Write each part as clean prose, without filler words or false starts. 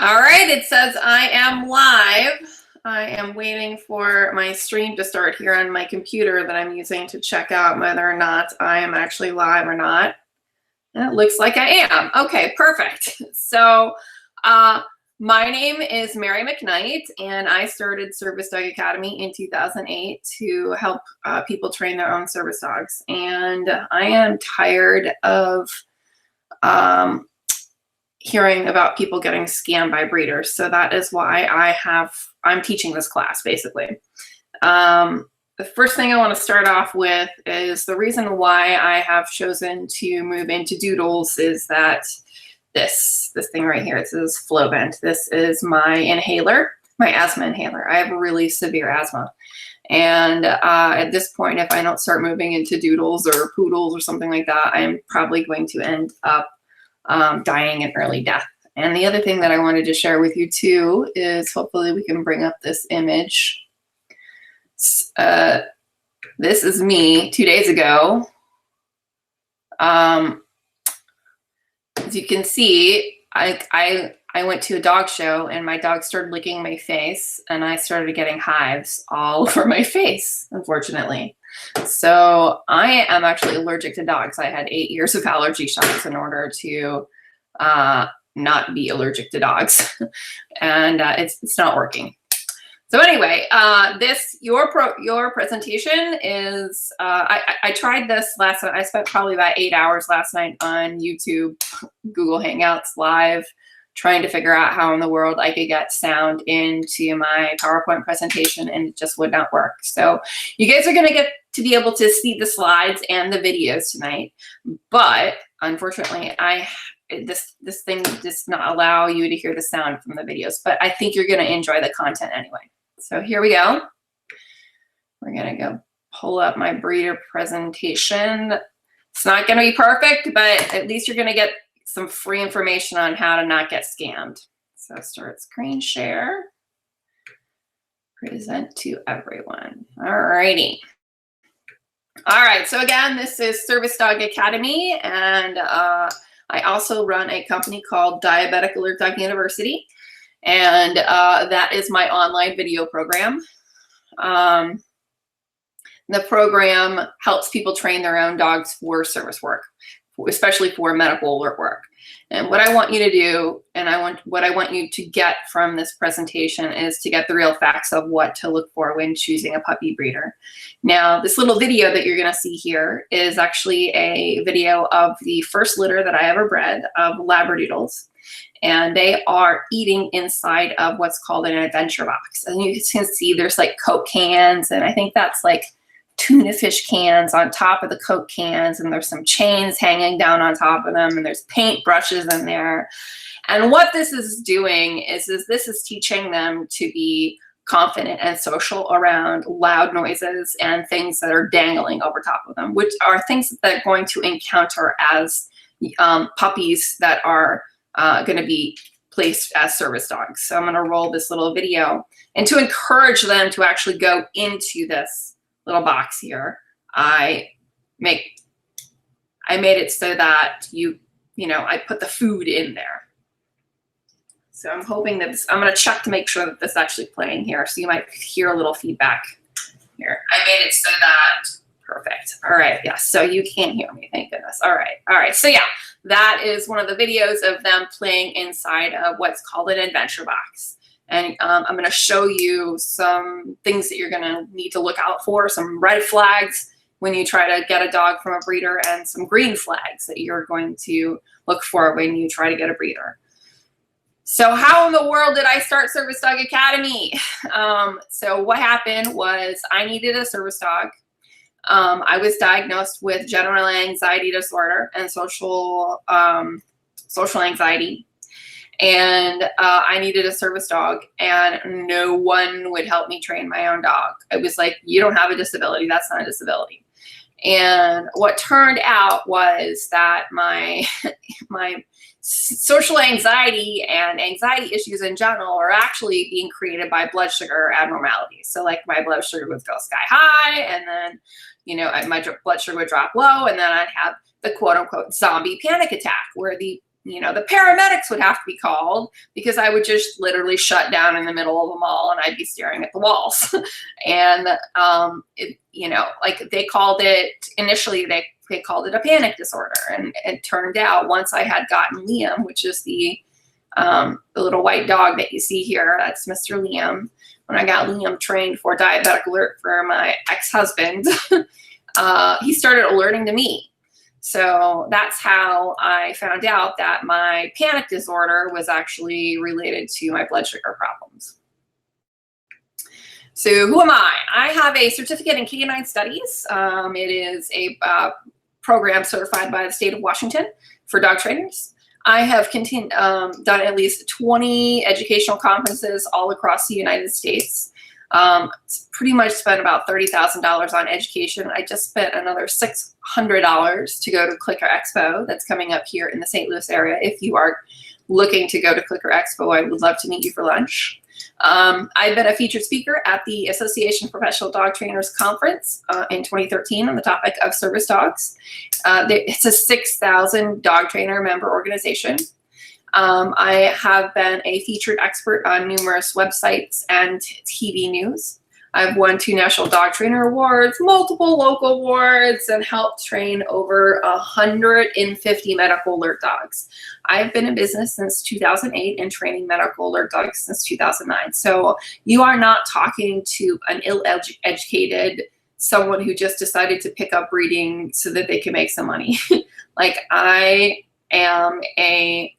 All right, it says I am live. I am waiting for my stream to start here on my computer that I'm using to check out whether or not I am actually live or not. And it looks like I am. Okay, perfect. So my name is Mary McKnight, and I started Service Dog Academy in 2008 to help people train their own service dogs. And I am tired of hearing about people getting scammed by breeders. So that is why I'm teaching this class, basically. The first thing I want to start off with is the reason why I have chosen to move into doodles is that this thing right here, it says Flovent. This is my inhaler, my asthma inhaler. I have really severe asthma. And at this point, if I don't start moving into doodles or poodles or something like that, I'm probably going to end up dying an early death. And the other thing that I wanted to share with you too is hopefully we can bring up this image. This is me 2 days ago. As you can see, I went to a dog show and my dog started licking my face and I started getting hives all over my face, unfortunately. So I am actually allergic to dogs. I had 8 years of allergy shots in order to not be allergic to dogs. And it's not working. So anyway, your presentation is, I tried this last night. I spent probably about 8 hours last night on YouTube, Google Hangouts Live, trying to figure out how in the world I could get sound into my PowerPoint presentation, and it just would not work. So you guys are going to get to be able to see the slides and the videos tonight, but unfortunately, this thing does not allow you to hear the sound from the videos, but I think you're going to enjoy the content anyway. So here we go. We're going to go pull up my breeder presentation. It's not going to be perfect, but at least you're going to get some free information on how to not get scammed. So start screen share. Present to everyone. All righty. All right, so again, this is Service Dog Academy, and I also run a company called Diabetic Alert Dog University, and that is my online video program. The program helps people train their own dogs for service work, especially for medical alert work. And what I want you to do, and what I want you to get from this presentation is to get the real facts of what to look for when choosing a puppy breeder. Now, this little video that you're going to see here is actually a video of the first litter that I ever bred of Labradoodles. And they are eating inside of what's called an adventure box. And you can see there's like Coke cans, and I think that's like tuna fish cans on top of the Coke cans, and there's some chains hanging down on top of them, and there's paint brushes in there. And what this is doing is this is teaching them to be confident and social around loud noises and things that are dangling over top of them, which are things that they're going to encounter as puppies that are going to be placed as service dogs. So I'm going to roll this little video, and to encourage them to actually go into this little box here, I made it so that I put the food in there. So I'm hoping that I'm going to check to make sure that this is actually playing here. So you might hear a little feedback here. I made it so that, perfect. All right, yeah, so you can't hear me, thank goodness. All right, so yeah, that is one of the videos of them playing inside of what's called an adventure box. And I'm going to show you some things that you're going to need to look out for, some red flags when you try to get a dog from a breeder, and some green flags that you're going to look for when you try to get a breeder. So how in the world did I start Service Dog Academy? So what happened was I needed a service dog. I was diagnosed with general anxiety disorder and social anxiety. And I needed a service dog, and no one would help me train my own dog. It was like, you don't have a disability. That's not a disability. And what turned out was that my social anxiety and anxiety issues in general are actually being created by blood sugar abnormalities. So like my blood sugar would go sky high, and then, my blood sugar would drop low, and then I'd have the quote unquote zombie panic attack, where the the paramedics would have to be called because I would just literally shut down in the middle of the mall and I'd be staring at the walls. And, like they called it, initially they called it a panic disorder. And it turned out once I had gotten Liam, which is the little white dog that you see here, that's Mr. Liam. When I got Liam trained for diabetic alert for my ex-husband, he started alerting to me. So that's how I found out that my panic disorder was actually related to my blood sugar problems. So who am I? I have a certificate in canine studies. It is a program certified by the state of Washington for dog trainers. I have done at least 20 educational conferences all across the United States. Pretty much spent about $30,000 on education. I just spent another $600 to go to Clicker Expo that's coming up here in the St. Louis area. If you are looking to go to Clicker Expo, I would love to meet you for lunch. I've been a featured speaker at the Association of Professional Dog Trainers Conference in 2013 on the topic of service dogs. It's a 6,000 dog trainer member organization. I have been a featured expert on numerous websites and TV news. I've won 2 National Dog Trainer Awards, multiple local awards, and helped train over 150 medical alert dogs. I've been in business since 2008 and training medical alert dogs since 2009. So you are not talking to an ill-educated someone who just decided to pick up breeding so that they can make some money. Like, I am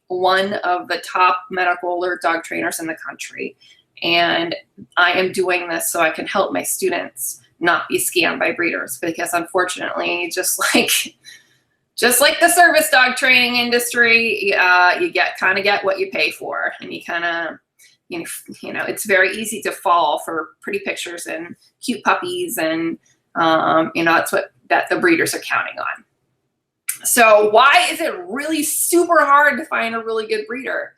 one of the top medical alert dog trainers in the country. And I am doing this so I can help my students not be scammed by breeders, because unfortunately, just like the service dog training industry, you get what you pay for, and you kind of, it's very easy to fall for pretty pictures and cute puppies, and that's what the breeders are counting on. So why is it really super hard to find a really good breeder?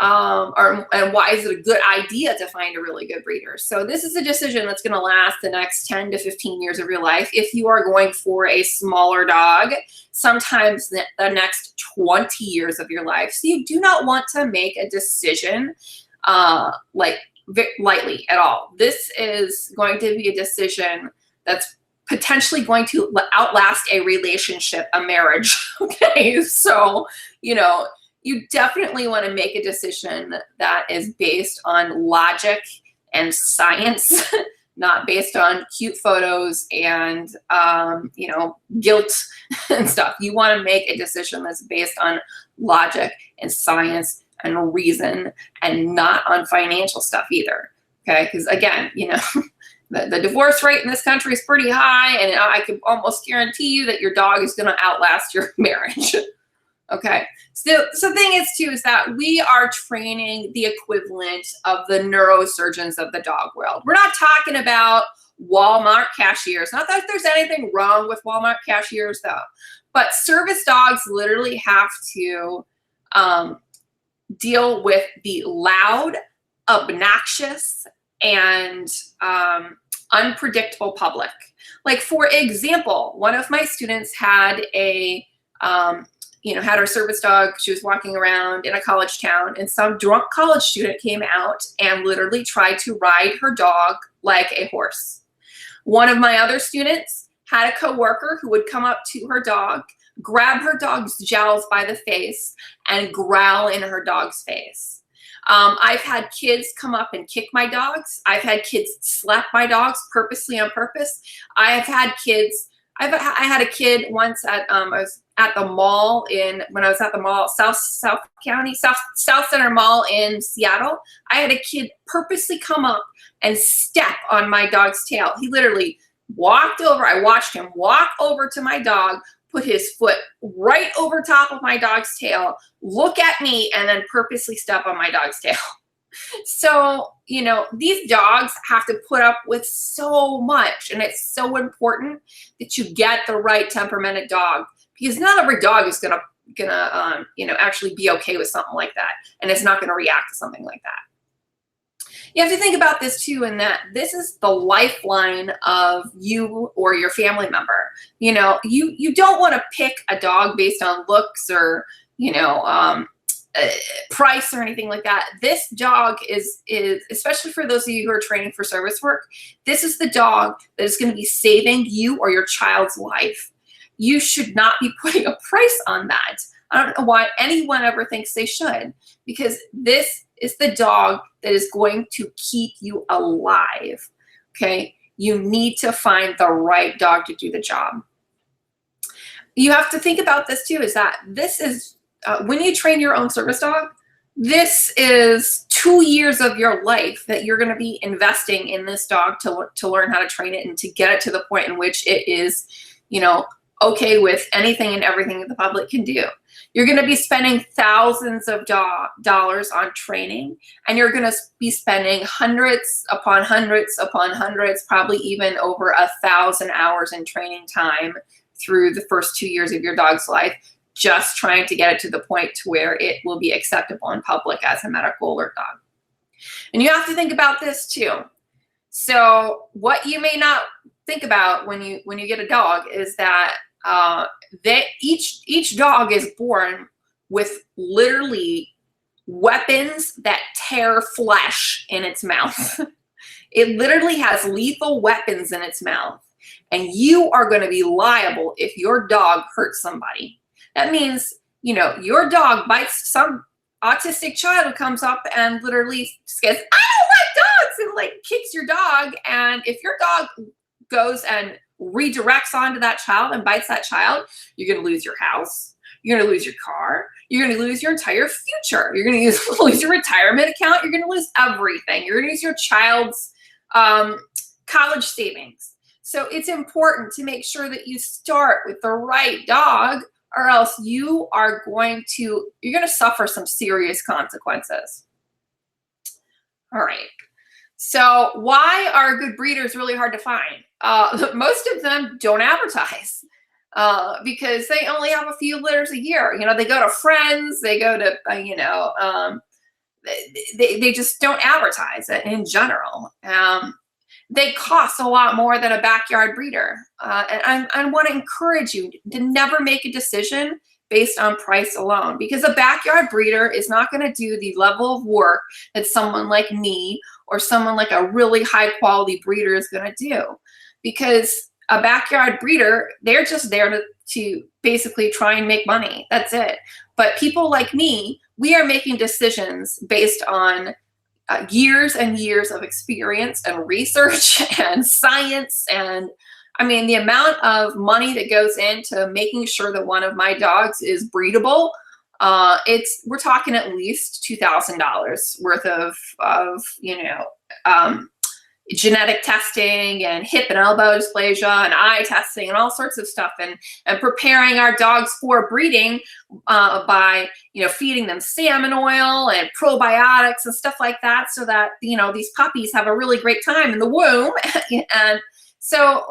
And why is it a good idea to find a really good breeder? So this is a decision that's going to last the next 10 to 15 years of your life. If you are going for a smaller dog, sometimes the next 20 years of your life. So you do not want to make a decision lightly at all. This is going to be a decision that's potentially going to outlast a relationship, a marriage. Okay, so, you definitely want to make a decision that is based on logic and science, not based on cute photos and, guilt and stuff. You want to make a decision that's based on logic and science and reason, and not on financial stuff either. Okay, because again, the divorce rate in this country is pretty high, and I can almost guarantee you that your dog is going to outlast your marriage. Okay, so the thing is too, is that we are training the equivalent of the neurosurgeons of the dog world. We're not talking about Walmart cashiers. Not that there's anything wrong with Walmart cashiers though, but service dogs literally have to deal with the loud, obnoxious, and unpredictable public. Like, for example, one of my students had had her service dog. She was walking around in a college town, and some drunk college student came out and literally tried to ride her dog like a horse. One of my other students had a coworker who would come up to her dog, grab her dog's jowls by the face, and growl in her dog's face. I've had kids come up and kick my dogs. I've had kids slap my dogs purposely on purpose. I had a kid once I was at the mall South Center Mall in Seattle. I had a kid purposely come up and step on my dog's tail. He literally walked over. I watched him walk over to my dog, put his foot right over top of my dog's tail, look at me, and then purposely step on my dog's tail. So, these dogs have to put up with so much, and it's so important that you get the right temperamented dog, because not every dog is gonna actually be okay with something like that, and it's not gonna react to something like that. You have to think about this too, in that this is the lifeline of you or your family member. You don't want to pick a dog based on looks or, price or anything like that. This dog is, especially for those of you who are training for service work, this is the dog that is going to be saving you or your child's life. You should not be putting a price on that. I don't know why anyone ever thinks they should, because this is the dog that is going to keep you alive, okay? You need to find the right dog to do the job. You have to think about this too, is that this is, when you train your own service dog, this is 2 years of your life that you're going to be investing in this dog to learn how to train it and to get it to the point in which it is, okay with anything and everything that the public can do. You're going to be spending thousands of dollars on training, and you're going to be spending hundreds upon hundreds upon hundreds, probably even over 1,000 hours in training time through the first 2 years of your dog's life, just trying to get it to the point to where it will be acceptable in public as a medical alert dog. And you have to think about this too. So what you may not think about when you get a dog is that each dog is born with literally weapons that tear flesh in its mouth. It literally has lethal weapons in its mouth, and you are going to be liable if your dog hurts somebody. That means, your dog bites some autistic child who comes up and literally says, "I don't like dogs," and like kicks your dog. And if your dog goes and redirects onto that child and bites that child, you're going to lose your house. You're going to lose your car. You're going to lose your entire future. You're going to lose your retirement account. You're going to lose everything. You're going to lose your child's college savings. So it's important to make sure that you start with the right dog, or else you're going to suffer some serious consequences. All right. So why are good breeders really hard to find? Most of them don't advertise because they only have a few litters a year. They go to friends, they go to, they just don't advertise it in general. They cost a lot more than a backyard breeder. And I want to encourage you to never make a decision based on price alone, because a backyard breeder is not going to do the level of work that someone like me or someone like a really high quality breeder is going to do. Because a backyard breeder, they're just there to basically try and make money. That's it. But people like me, we are making decisions based on years and years of experience and research and science. And I mean, the amount of money that goes into making sure that one of my dogs is breedable, we're talking at least $2,000 worth of genetic testing and hip and elbow dysplasia and eye testing and all sorts of stuff, and preparing our dogs for breeding by feeding them salmon oil and probiotics and stuff like that, so that these puppies have a really great time in the womb. And so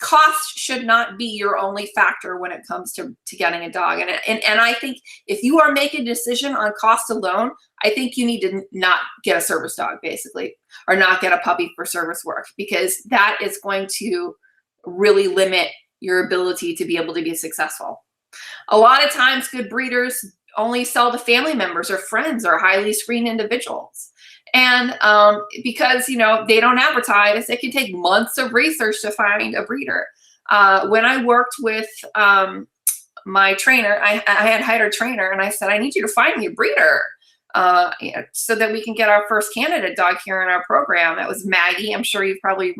cost should not be your only factor when it comes to getting a dog. And I think if you are making a decision on cost alone, I think you need to not get a service dog, basically, or not get a puppy for service work, because that is going to really limit your ability to be able to be successful. A lot of times good breeders only sell to family members or friends or highly screened individuals. And because, they don't advertise, it can take months of research to find a breeder. When I worked with my trainer, I had hired a trainer, and I said, I need you to find me a breeder so that we can get our first candidate dog here in our program. That was Maggie. I'm sure you've probably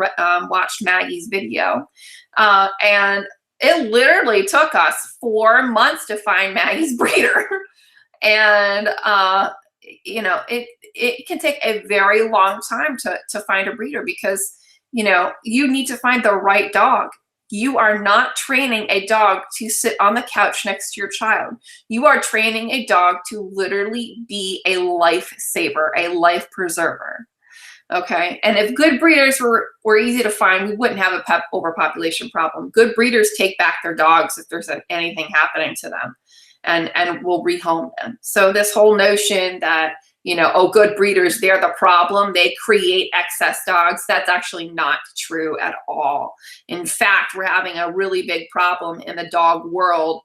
watched Maggie's video. And it literally took us 4 months to find Maggie's breeder. And it can take a very long time to find a breeder, because you need to find the right dog. You are not training a dog to sit on the couch next to your child. You are training a dog to literally be a lifesaver, a life preserver. Okay, and if good breeders were easy to find, we wouldn't have a overpopulation problem. Good breeders take back their dogs if there's anything happening to them, and will rehome them. So this whole notion that oh, good breeders, they're the problem. They create excess dogs. That's actually not true at all. In fact, we're having a really big problem in the dog world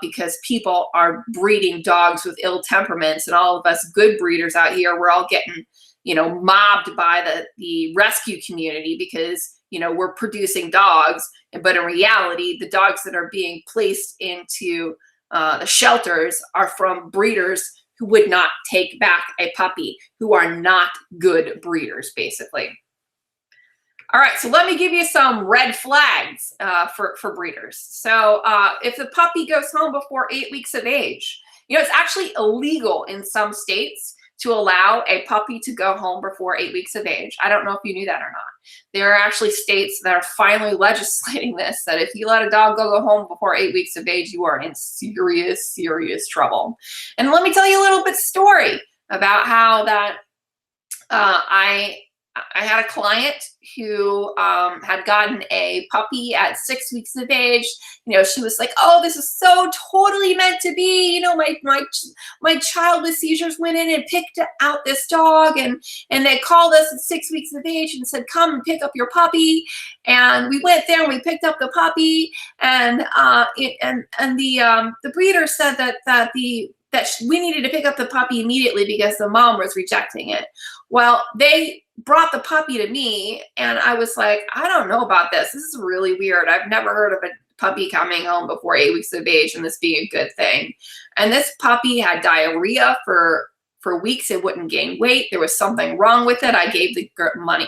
because people are breeding dogs with ill temperaments, and all of us good breeders out here, we're all getting, mobbed by the rescue community because, we're producing dogs. But in reality, the dogs that are being placed into the shelters are from breeders who would not take back a puppy, who are not good breeders, basically. All right, so let me give you some red flags for breeders. So if the puppy goes home before 8 weeks of age, it's actually illegal in some states to allow a puppy to go home before 8 weeks of age. I don't know if you knew that or not. There are actually states that are finally legislating this, that if you let a dog go home before 8 weeks of age, you are in serious, serious trouble. And let me tell you a little bit story about how that I had a client who had gotten a puppy at 6 weeks of age. She was like, "Oh, this is so totally meant to be. My child with seizures went in and picked out this dog, and they called us at 6 weeks of age and said, 'Come and pick up your puppy.' And we went there and we picked up the puppy, and the breeder said that we needed to pick up the puppy immediately because the mom was rejecting it. Well, they brought the puppy to me, and I was like, I don't know about this. This is really weird. I've never heard of a puppy coming home before 8 weeks of age and this being a good thing. And this puppy had diarrhea for weeks. It wouldn't gain weight. There was something wrong with it. I gave the money.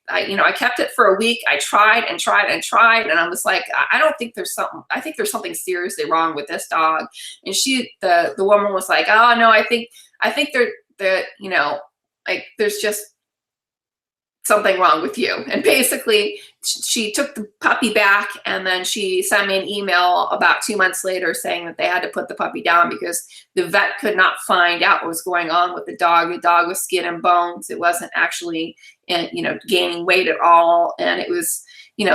I kept it for a week. I tried and tried and tried, and I was like, I think there's something seriously wrong with this dog. And the woman was like, "Oh no, I think there's just something wrong with you." And basically she took the puppy back, and then she sent me an email about 2 months later saying that they had to put the puppy down because the vet could not find out what was going on with the dog. The dog was skin and bones. It wasn't actually, gaining weight at all. And it was,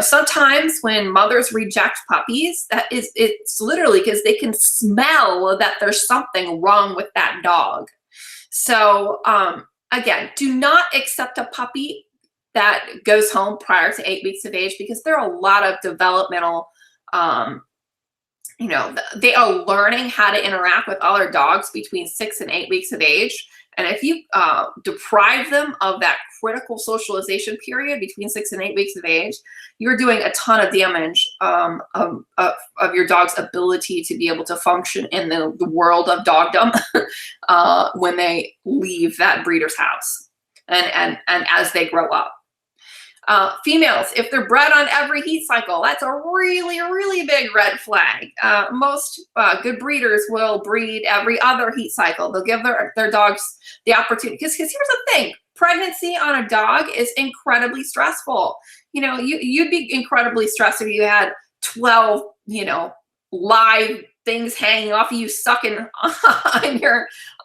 sometimes when mothers reject puppies, it's literally because they can smell that there's something wrong with that dog. So again, do not accept a puppy that goes home prior to 8 weeks of age, because there are a lot of developmental, they are learning how to interact with other dogs between 6 and 8 weeks of age. And if you deprive them of that critical socialization period between 6 and 8 weeks of age, you're doing a ton of damage of your dog's ability to be able to function in the world of dogdom when they leave that breeder's house and as they grow up. Females, if they're bred on every heat cycle, that's a really, really big red flag. Most good breeders will breed every other heat cycle. They'll give their dogs the opportunity. Because here's the thing, pregnancy on a dog is incredibly stressful. You'd be incredibly stressed if you had 12, live things hanging off of you, sucking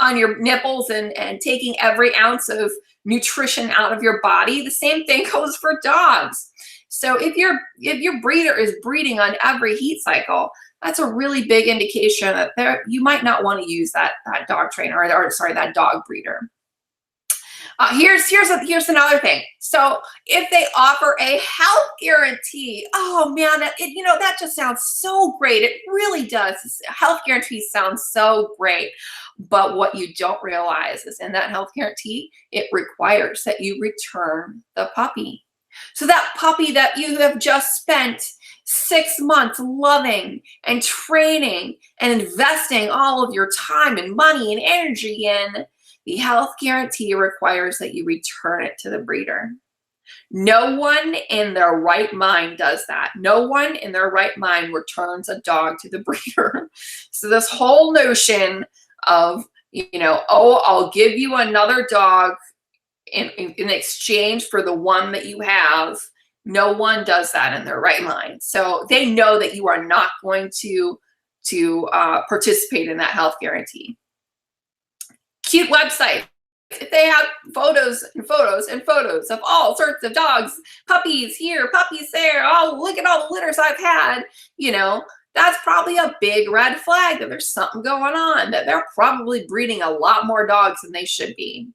on your nipples and taking every ounce of nutrition out of your body. The same thing goes for dogs. So if your breeder is breeding on every heat cycle, that's a really big indication that you might not want to use that dog trainer or that dog breeder. Here's another thing. So if they offer a health guarantee, oh man, that just sounds so great. It really does. Health guarantee sounds so great. But what you don't realize is in that health guarantee, it requires that you return the puppy. So that puppy that you have just spent 6 months loving and training and investing all of your time and money and energy in, the health guarantee requires that you return it to the breeder. No one in their right mind does that. No one in their right mind returns a dog to the breeder. So this whole notion of, I'll give you another dog in exchange for the one that you have, no one does that in their right mind. So they know that you are not going to participate in that health guarantee. Cute websites. If they have photos and photos and photos of all sorts of dogs, puppies here, puppies there, oh, look at all the litters I've had, that's probably a big red flag that there's something going on, that they're probably breeding a lot more dogs than they should be.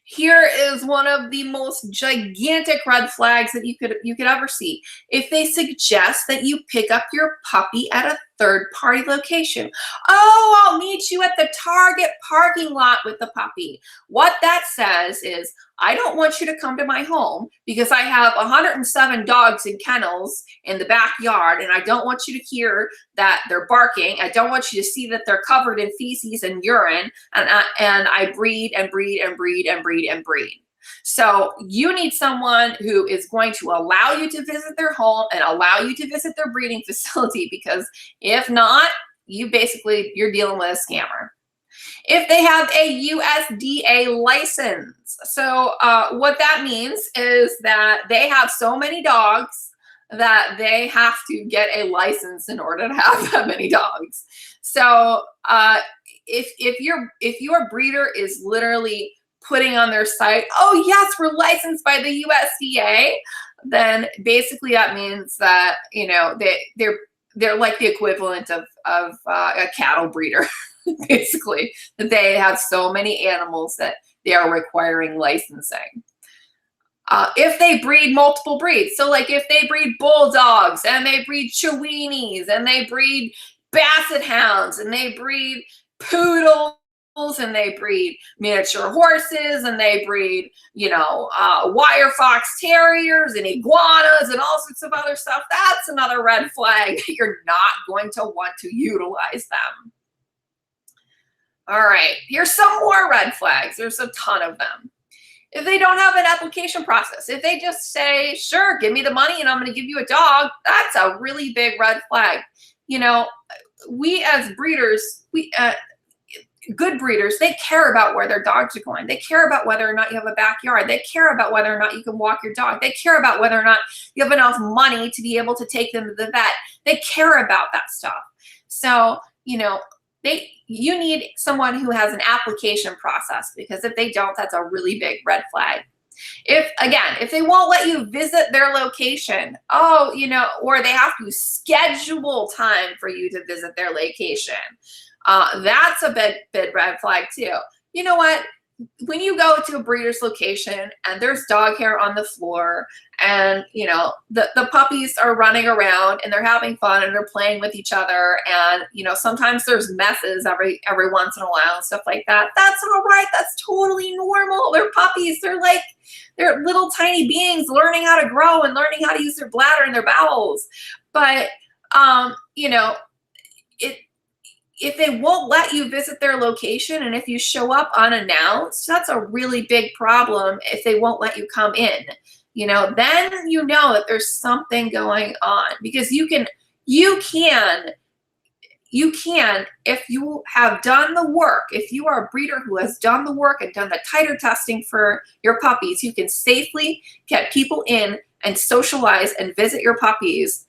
Here is one of the most gigantic red flags that you could ever see. If they suggest that you pick up your puppy at a third-party location. Oh, I'll meet you at the Target parking lot with the puppy. What that says is, I don't want you to come to my home because I have 107 dogs in kennels in the backyard, and I don't want you to hear that they're barking. I don't want you to see that they're covered in feces and urine, and I breed and breed and breed and breed and breed. So you need someone who is going to allow you to visit their home and allow you to visit their breeding facility, because if not, you're dealing with a scammer. If they have a USDA license. So what that means is that they have so many dogs that they have to get a license in order to have that many dogs. So if your breeder is literally putting on their site, oh yes, we're licensed by the USDA, then basically that means that, you know, they're like the equivalent of a cattle breeder. Basically, that they have so many animals that they are requiring licensing. If they breed multiple breeds, so like if they breed bulldogs and they breed Chiweenies and they breed basset hounds and they breed poodles and they breed miniature horses and they breed, you know, wire fox terriers and iguanas and all sorts of other stuff, that's another red flag. You're not going to want to utilize them. All right, here's some more red flags. There's a ton of them. If they don't have an application process, if they just say, sure, give me the money and I'm going to give you a dog, that's a really big red flag. You know, we as breeders, good breeders, they care about where their dogs are going. They care about whether or not you have a backyard. They care about whether or not you can walk your dog. They care about whether or not you have enough money to be able to take them to the vet. They care about that stuff. So, you know, you need someone who has an application process, because if they don't, that's a really big red flag. If they won't let you visit their location, oh, you know, or they have to schedule time for you to visit their location, that's a big red flag too. You know what? When you go to a breeder's location and there's dog hair on the floor and, you know, the puppies are running around and they're having fun and they're playing with each other, and, you know, sometimes there's messes every once in a while and stuff like that, that's all right. That's totally normal. They're puppies. They're little tiny beings learning how to grow and learning how to use their bladder and their bowels. But, you know, if they won't let you visit their location and if you show up unannounced, that's a really big problem. If they won't let you come in, you know, then you know that there's something going on, because you can, if you have done the work, if you are a breeder who has done the work and done the titer testing for your puppies, you can safely get people in and socialize and visit your puppies,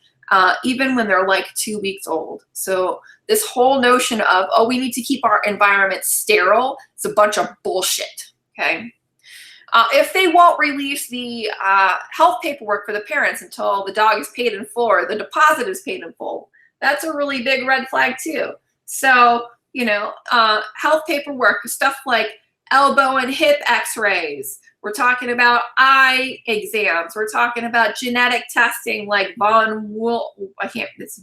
even when they're like 2 weeks old. So this whole notion of, oh, we need to keep our environment sterile, it's a bunch of bullshit, okay? If they won't release the health paperwork for the parents until the dog is paid in full or the deposit is paid in full, that's a really big red flag too. So, you know, health paperwork, stuff like elbow and hip x-rays. We're talking about eye exams. We're talking about genetic testing like von Willebrand's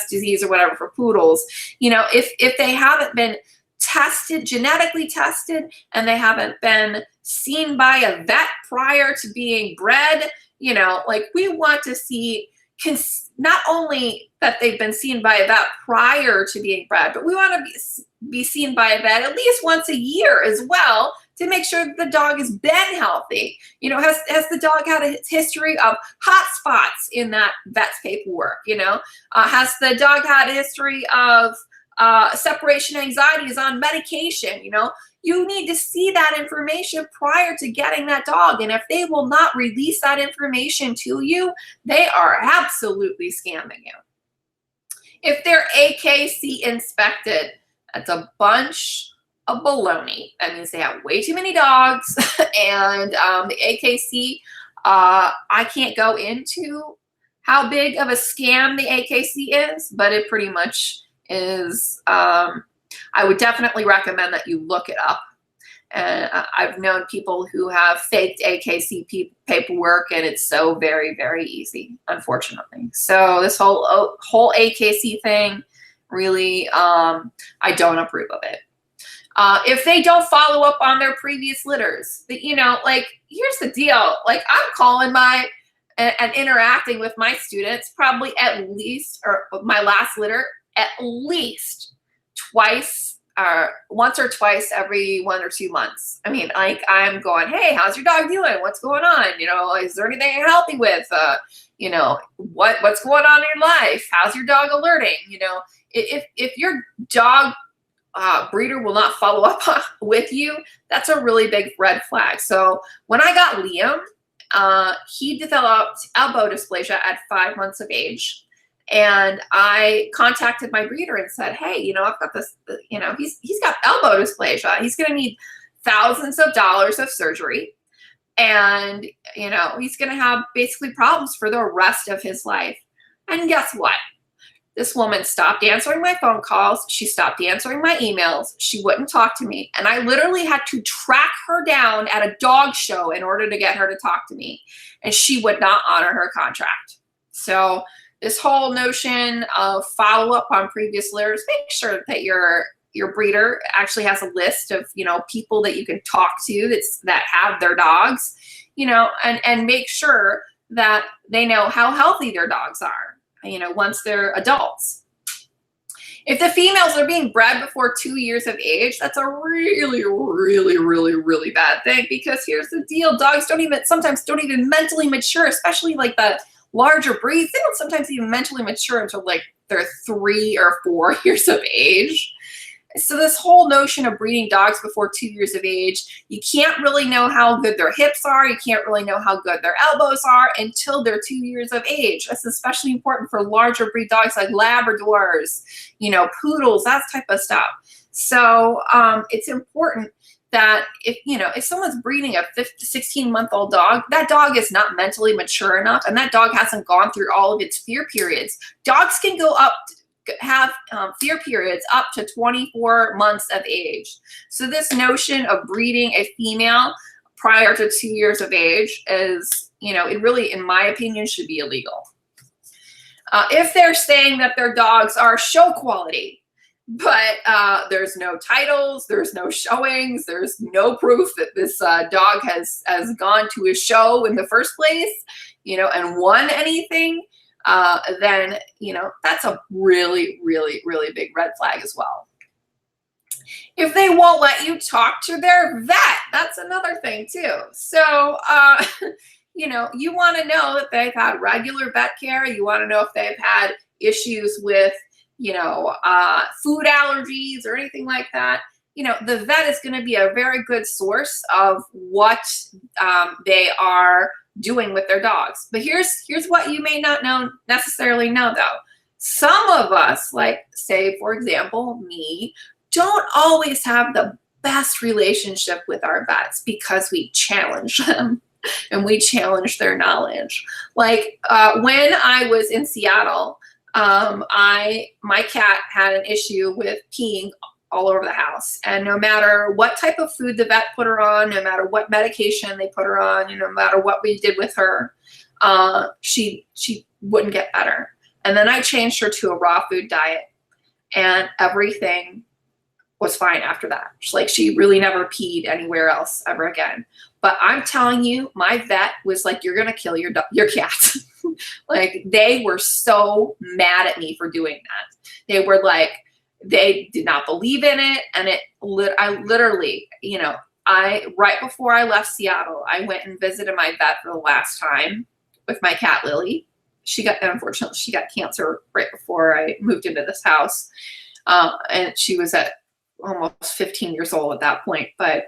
disease or whatever for poodles. You know, if they haven't been tested, genetically tested, and they haven't been seen by a vet prior to being bred, you know, like we want to see not only that they've been seen by a vet prior to being bred, but we want to be seen by a vet at least once a year as well, to make sure that the dog has been healthy. You know, has the dog had a history of hot spots in that vet's paperwork? You know, has the dog had a history of separation anxiety, is on medication? You know, you need to see that information prior to getting that dog. And if they will not release that information to you, they are absolutely scamming you. If they're AKC inspected, that's a bunch of baloney. That means they have way too many dogs. And the AKC, I can't go into how big of a scam the AKC is, but it pretty much is. I would definitely recommend that you look it up. And I've known people who have faked AKC paperwork, and it's so very, very easy, unfortunately. So this whole AKC thing, really, I don't approve of it. If they don't follow up on their previous litters, like, here's the deal. Like, I'm calling and interacting with my students probably at least, or my last litter, at least once or twice every 1 or 2 months. I mean, like, I'm going, hey, how's your dog doing? What's going on? Is there anything I can help you with? What's going on in your life? How's your dog alerting? If your dog breeder will not follow up with you, that's a really big red flag. So when I got Liam, he developed elbow dysplasia at 5 months of age. And I contacted my breeder and said, hey, I've got this, he's got elbow dysplasia. He's going to need thousands of dollars of surgery. And, he's going to have basically problems for the rest of his life. And guess what? This woman stopped answering my phone calls. She stopped answering my emails. She wouldn't talk to me. And I literally had to track her down at a dog show in order to get her to talk to me. And she would not honor her contract. So this whole notion of follow up on previous litters, make sure that your breeder actually has a list of, people that you can talk to that have their dogs, and make sure that they know how healthy their dogs are, once they're adults. If the females are being bred before 2 years of age, that's a really, really, really, really bad thing, because here's the deal. Dogs sometimes don't even mentally mature, especially like the larger breeds. They don't sometimes even mentally mature until like they're 3 or 4 years of age. So this whole notion of breeding dogs before 2 years of age, you can't really know how good their hips are. You can't really know how good their elbows are until they're 2 years of age. That's especially important for larger breed dogs like Labradors, poodles, that type of stuff. So it's important that if someone's breeding a 16-month-old dog, that dog is not mentally mature enough, and that dog hasn't gone through all of its fear periods. Dogs can have fear periods up to 24 months of age. So this notion of breeding a female prior to 2 years of age is, it really, in my opinion, should be illegal. If they're saying that their dogs are show quality, but there's no titles, there's no showings, there's no proof that this dog has gone to a show in the first place, and won anything, then, that's a really, really, really big red flag as well. If they won't let you talk to their vet, that's another thing too. So, you want to know that they've had regular vet care. You want to know if they've had issues with food allergies or anything like that. The vet is going to be a very good source of what they are doing with their dogs. But here's what you may not necessarily know though. Some of us, like say, for example, me, don't always have the best relationship with our vets because we challenge them and we challenge their knowledge. Like when I was in Seattle, my cat had an issue with peeing all over the house, and no matter what type of food the vet put her on, no matter what medication they put her on, no matter what we did with her, she wouldn't get better. And then I changed her to a raw food diet, and everything was fine after that. She really never peed anywhere else ever again. But I'm telling you, my vet was like, "You're gonna kill your cat." Like, they were so mad at me for doing that. They were like, they did not believe in it. And I literally, right before I left Seattle, I went and visited my vet for the last time with my cat, Lily. Unfortunately, she got cancer right before I moved into this house. And she was at almost 15 years old at that point. But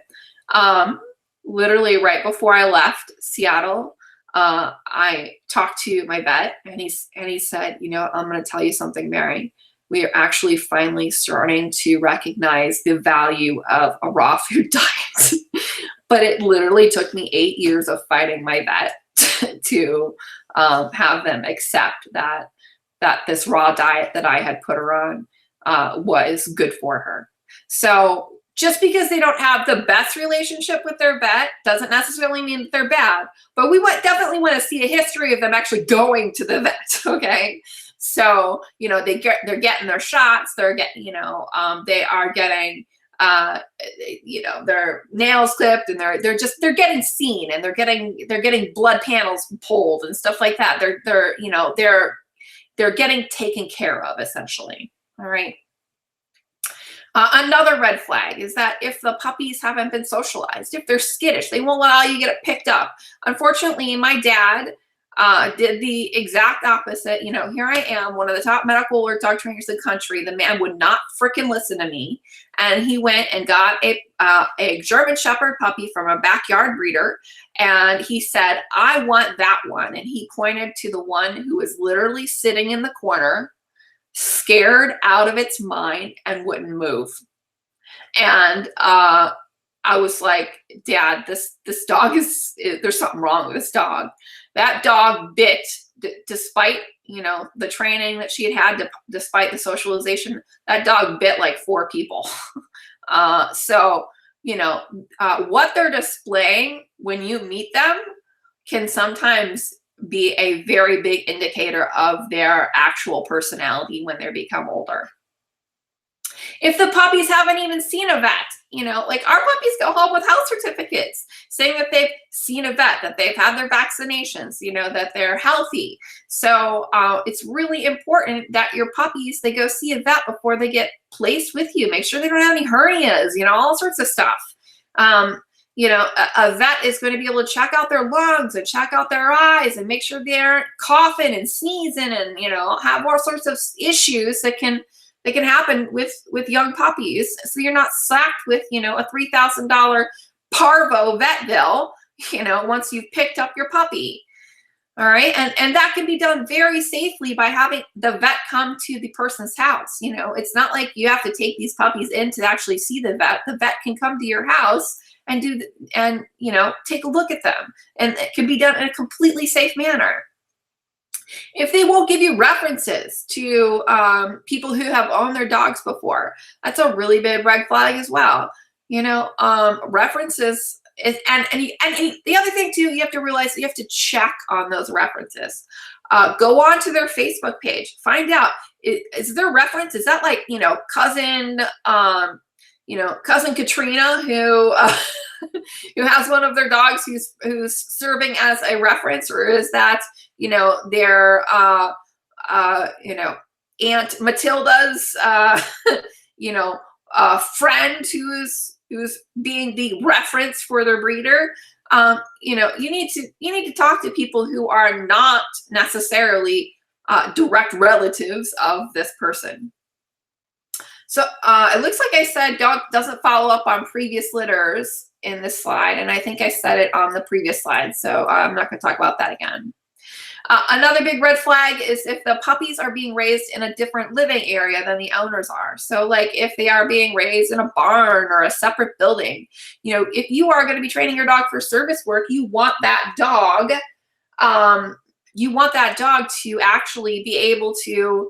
literally right before I left Seattle, I talked to my vet, and he said, I'm going to tell you something, Mary. We are actually finally starting to recognize the value of a raw food diet. But it literally took me 8 years of fighting my vet to have them accept that this raw diet that I had put her on was good for her. So just because they don't have the best relationship with their vet doesn't necessarily mean that they're bad, but we definitely want to see a history of them actually going to the vet, okay? So, you know, they're getting their shots, they're getting, you know, they are getting, you know, their nails clipped, and they're getting seen, and they're getting blood panels pulled and stuff like that. They're getting taken care of, essentially. All right. Another red flag is that if the puppies haven't been socialized, if they're skittish, they won't allow you to get it picked up. Unfortunately, my dad did the exact opposite. You know, here I am, one of the top medical alert dog trainers in the country. The man would not freaking listen to me. And he went and got a German Shepherd puppy from a backyard breeder. And he said, I want that one. And he pointed to the one who was literally sitting in the corner, scared out of its mind, and wouldn't move. And I was like, Dad, this dog there's something wrong with this dog. That dog bit, despite, you know, the training that she had, despite the socialization, that dog bit like 4 people. So, you know, what they're displaying when you meet them can sometimes be a very big indicator of their actual personality when they become older. If the puppies haven't even seen a vet, you know, like our puppies go home with health certificates saying that they've seen a vet, that they've had their vaccinations, you know, that they're healthy. So it's really important that your puppies, they go see a vet before they get placed with you. Make sure they don't have any hernias, you know, all sorts of stuff. You know, a vet is going to be able to check out their lungs and check out their eyes and make sure they aren't coughing and sneezing and, you know, have all sorts of issues that can happen with young puppies. So you're not sacked with, you know, a $3,000 parvo vet bill, you know, once you've picked up your puppy. All right. And that can be done very safely by having the vet come to the person's house. You know, it's not like you have to take these puppies in to actually see the vet. The vet can come to your house and you know, take a look at them. And it can be done in a completely safe manner. If they won't give you references to people who have owned their dogs before, that's a really big red flag as well. You know, references is, and the other thing too, you have to realize you have to check on those references. Go on to their Facebook page, find out, is there reference? Is that like, you know, cousin Katrina who who has one of their dogs who's serving as a reference, or is that, you know, their you know, Aunt Matilda's you know, friend who's being the reference for their breeder? You know, you need to talk to people who are not necessarily direct relatives of this person. So it looks like I said dog doesn't follow up on previous litters in this slide, and I think I said it on the previous slide, so I'm not going to talk about that again. Another big red flag is if the puppies are being raised in a different living area than the owners are. So like if they are being raised in a barn or a separate building, you know, if you are going to be training your dog for service work, you want that dog, to actually be able to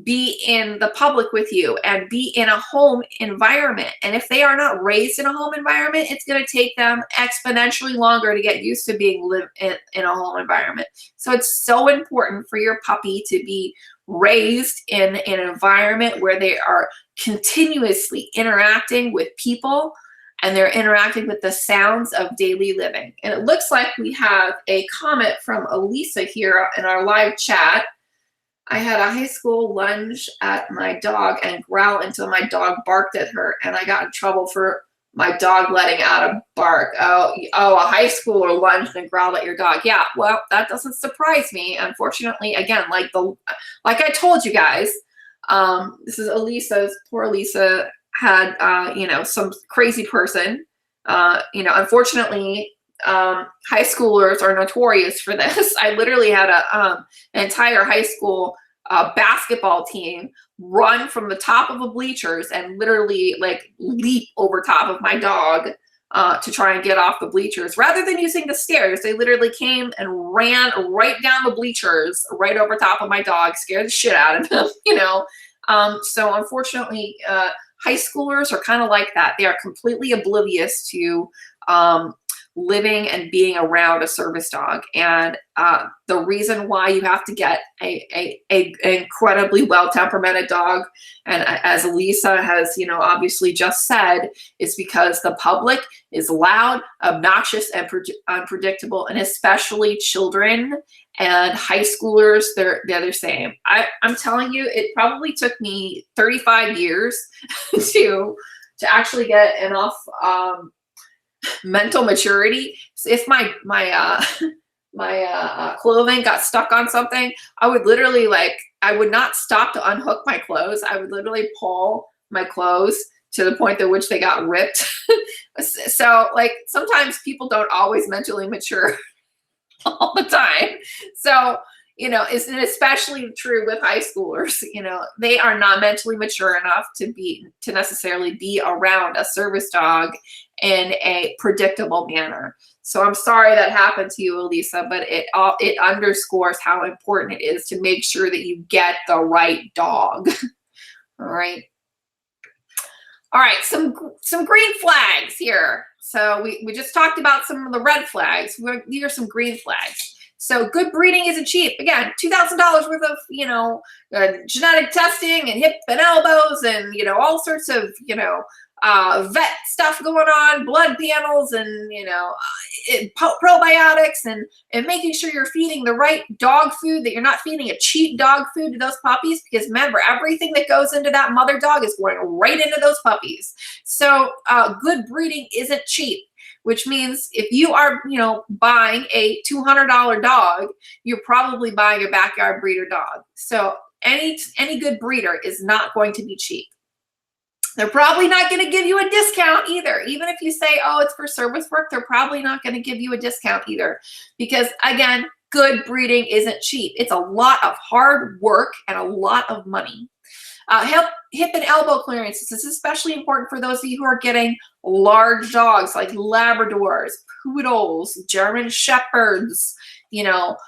be in the public with you and be in a home environment. And if they are not raised in a home environment, it's going to take them exponentially longer to get used to being in a home environment. So it's so important for your puppy to be raised in an environment where they are continuously interacting with people and they're interacting with the sounds of daily living. And it looks like we have a comment from Elisa here in our live chat. I had a high school lunge at my dog and growl until my dog barked at her, and I got in trouble for my dog letting out a bark. Oh, a high schooler lunged and growled at your dog. Yeah, well, that doesn't surprise me. Unfortunately, again, like I told you guys, this is Elisa's. Poor Elisa had, you know, some crazy person. You know, unfortunately, high schoolers are notorious for this. I literally had an entire high school basketball team run from the top of the bleachers and literally like leap over top of my dog to try and get off the bleachers. Rather than using the stairs, they literally came and ran right down the bleachers, right over top of my dog, scared the shit out of him, you know. So unfortunately, high schoolers are kind of like that. They are completely oblivious to living and being around a service dog. And the reason why you have to get a incredibly well-temperamented dog, and as Lisa has, you know, obviously just said, is because the public is loud, obnoxious, and unpredictable, and especially children and high schoolers, they're the same. I'm telling you, it probably took me 35 years to actually get enough mental maturity. So if my clothing got stuck on something, I would literally, like, I would not stop to unhook my clothes. I would literally pull my clothes to the point at which they got ripped. So, like, sometimes people don't always mentally mature all the time. So, you know, it's especially true with high schoolers. You know, they are not mentally mature enough to necessarily be around a service dog in a predictable manner. So I'm sorry that happened to you, Elisa, but it underscores how important it is to make sure that you get the right dog. All right. All right, some green flags here. So we just talked about some of the red flags. These are some green flags. So good breeding isn't cheap. Again, $2,000 worth of, you know, genetic testing and hip and elbows and, you know, all sorts of, you know, vet stuff going on, blood panels, and, you know, probiotics, and making sure you're feeding the right dog food, that you're not feeding a cheap dog food to those puppies, because remember, everything that goes into that mother dog is going right into those puppies. So good breeding isn't cheap, which means if you are, you know, buying a $200 dog, you're probably buying a backyard breeder dog. So any good breeder is not going to be cheap. They're probably not going to give you a discount either. Even if you say, oh, it's for service work, they're probably not going to give you a discount either. Because again, good breeding isn't cheap. It's a lot of hard work and a lot of money. Hip and elbow clearances. This is especially important for those of you who are getting large dogs like Labradors, Poodles, German Shepherds, you know,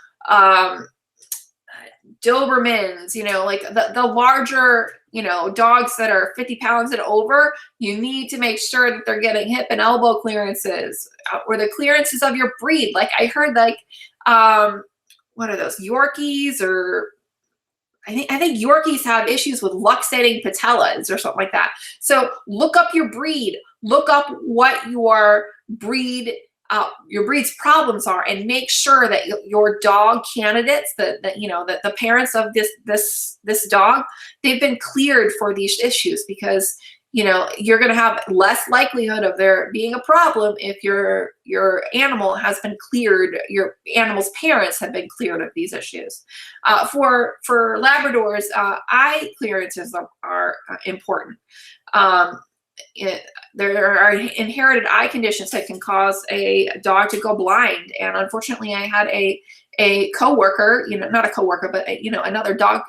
Dobermans, you know, like the larger, you know, dogs that are 50 pounds and over. You need to make sure that they're getting hip and elbow clearances, or the clearances of your breed. Like I heard, like, what are those, Yorkies, or I think Yorkies have issues with luxating patellas or something like that. So look up your breed, look up what your breed's problems are, and make sure that your dog candidates, that you know, that the parents of this dog, they've been cleared for these issues, because you know, you're going to have less likelihood of there being a problem if your animal has been cleared, your animal's parents have been cleared of these issues. For Labradors, eye clearances are important. There are inherited eye conditions that can cause a dog to go blind, and unfortunately, I had a coworker, you know, not a coworker, but you know, another dog,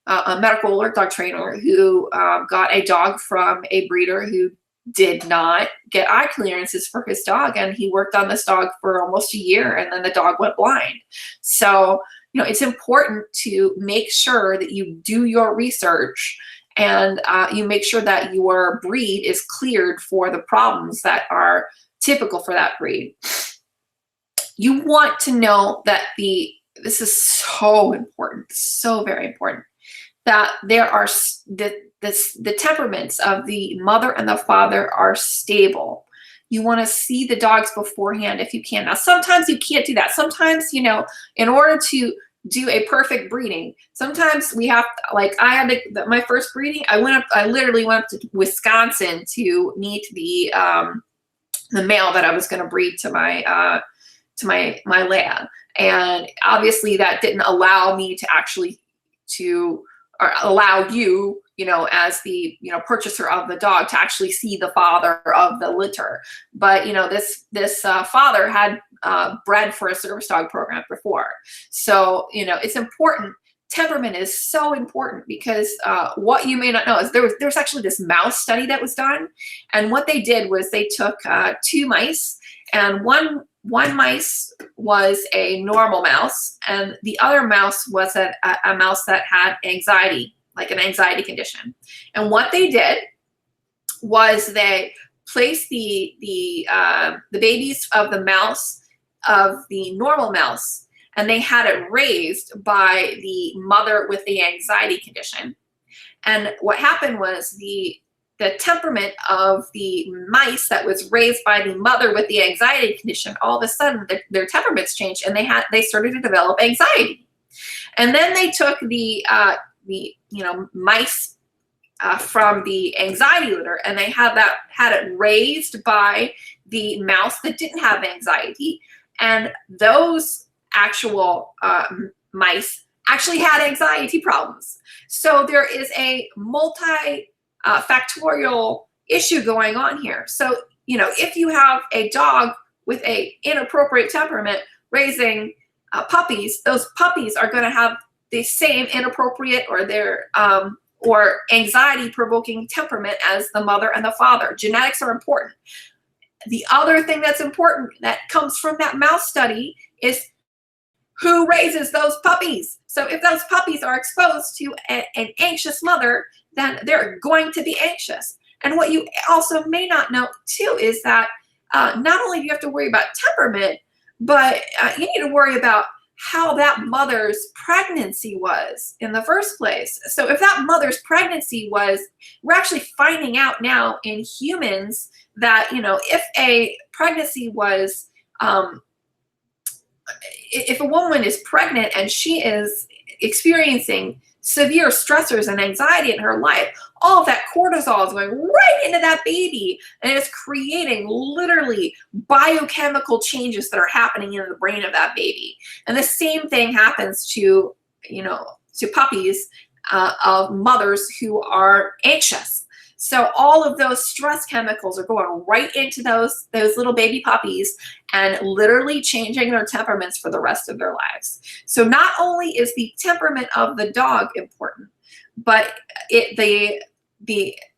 a medical alert dog trainer, who got a dog from a breeder who did not get eye clearances for his dog, and he worked on this dog for almost a year, and then the dog went blind. So, you know, it's important to make sure that you do your research, and you make sure that your breed is cleared for the problems that are typical for that breed. You want to know that this is so important, so very important, that there are the temperaments of the mother and the father are stable. You want to see the dogs beforehand if you can. Now, sometimes you can't do that. Sometimes, you know, in order to do a perfect breeding, sometimes we have, like I had my first breeding, I literally went up to Wisconsin to meet the male that I was going to breed to my lab. And obviously that didn't allow me to actually or allow you, you know, as the, you know, purchaser of the dog, to actually see the father of the litter. But, you know, this father had bred for a service dog program before. So, you know, it's important temperament is so important because what you may not know is there's actually this mouse study that was done, and what they did was they took 2 mice, and one mice was a normal mouse, and the other mouse was a mouse that had anxiety, like an anxiety condition. And what they did was they placed the babies of the normal mouse, and they had it raised by the mother with the anxiety condition. And what happened was the temperament of the mice that was raised by the mother with the anxiety condition, all of a sudden their temperaments changed, and they started to develop anxiety. And then they took the mice from the anxiety litter, and they had it raised by the mouse that didn't have anxiety, and those actual mice actually had anxiety problems. So there is a multi-factorial issue going on here. So, if you have a dog with a inappropriate temperament raising puppies, those puppies are going to have the same inappropriate or anxiety-provoking temperament as the mother and the father. Genetics are important. The other thing that's important that comes from that mouse study is who raises those puppies. So if those puppies are exposed to an anxious mother, then they're going to be anxious. And what you also may not know too is that not only do you have to worry about temperament, but you need to worry about how that mother's pregnancy was in the first place. So if that mother's pregnancy was, we're actually finding out now in humans that, if a pregnancy was, if a woman is pregnant and she is experiencing severe stressors and anxiety in her life, all of that cortisol is going right into that baby, and it's creating literally biochemical changes that are happening in the brain of that baby. And the same thing happens to puppies of mothers who are anxious. So all of those stress chemicals are going right into those little baby puppies and literally changing their temperaments for the rest of their lives. So not only is the temperament of the dog important, but the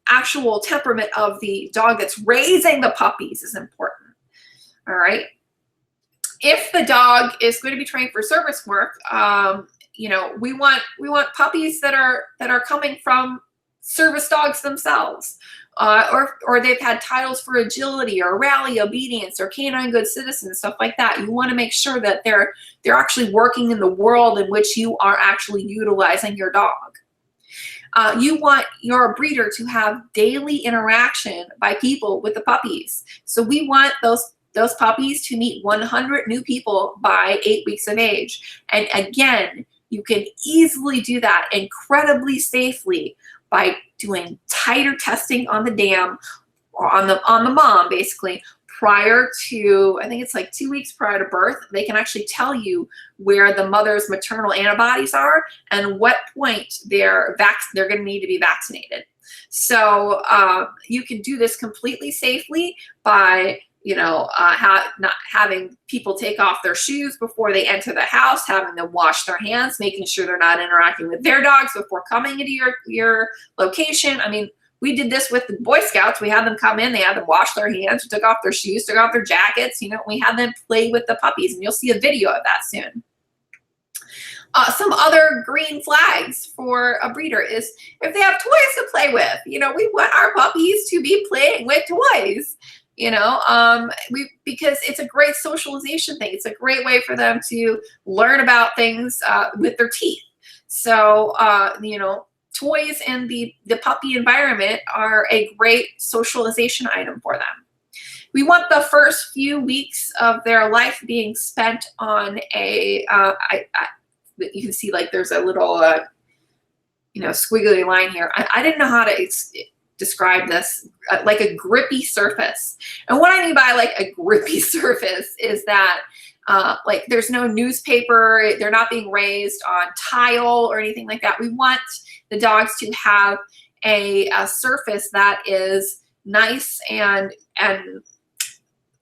actual temperament of the dog that's raising the puppies is important. All right. If the dog is going to be trained for service work, we want puppies that are coming from service dogs themselves, or they've had titles for agility or rally obedience or canine good citizen, stuff like that. You want to make sure that they're actually working in the world in which you are actually utilizing your dog. You want your breeder to have daily interaction by people with the puppies. So we want those puppies to meet 100 new people by 8 weeks of age. And again, you can easily do that incredibly safely by doing tighter testing on the dam or on the mom, basically, prior to, I think it's like 2 weeks prior to birth. They can actually tell you where the mother's maternal antibodies are and what point they're going to need to be vaccinated. So you can do this completely safely by not having people take off their shoes before they enter the house, having them wash their hands, making sure they're not interacting with their dogs before coming into your location. I mean, we did this with the Boy Scouts. We had them come in, they had them wash their hands, we took off their shoes, took off their jackets, we had them play with the puppies, and you'll see a video of that soon. Some other green flags for a breeder is if they have toys to play with. We want our puppies to be playing with toys. Because it's a great socialization thing. It's a great way for them to learn about things with their teeth. So, toys in the puppy environment are a great socialization item for them. We want the first few weeks of their life being spent on you can see like there's a little, squiggly line here. I didn't know how to describe this, like a grippy surface. And what I mean by like a grippy surface is that like there's no newspaper, they're not being raised on tile or anything like that. We want the dogs to have a surface that is nice and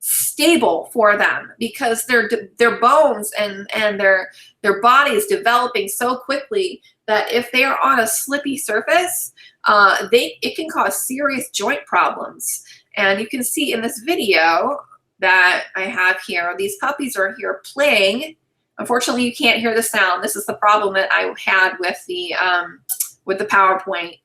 stable for them, because their bones and their body is developing so quickly that if they are on a slippy surface, it can cause serious joint problems. And you can see in this video that I have here, these puppies are here playing. Unfortunately, you can't hear the sound. This is the problem that I had with the PowerPoint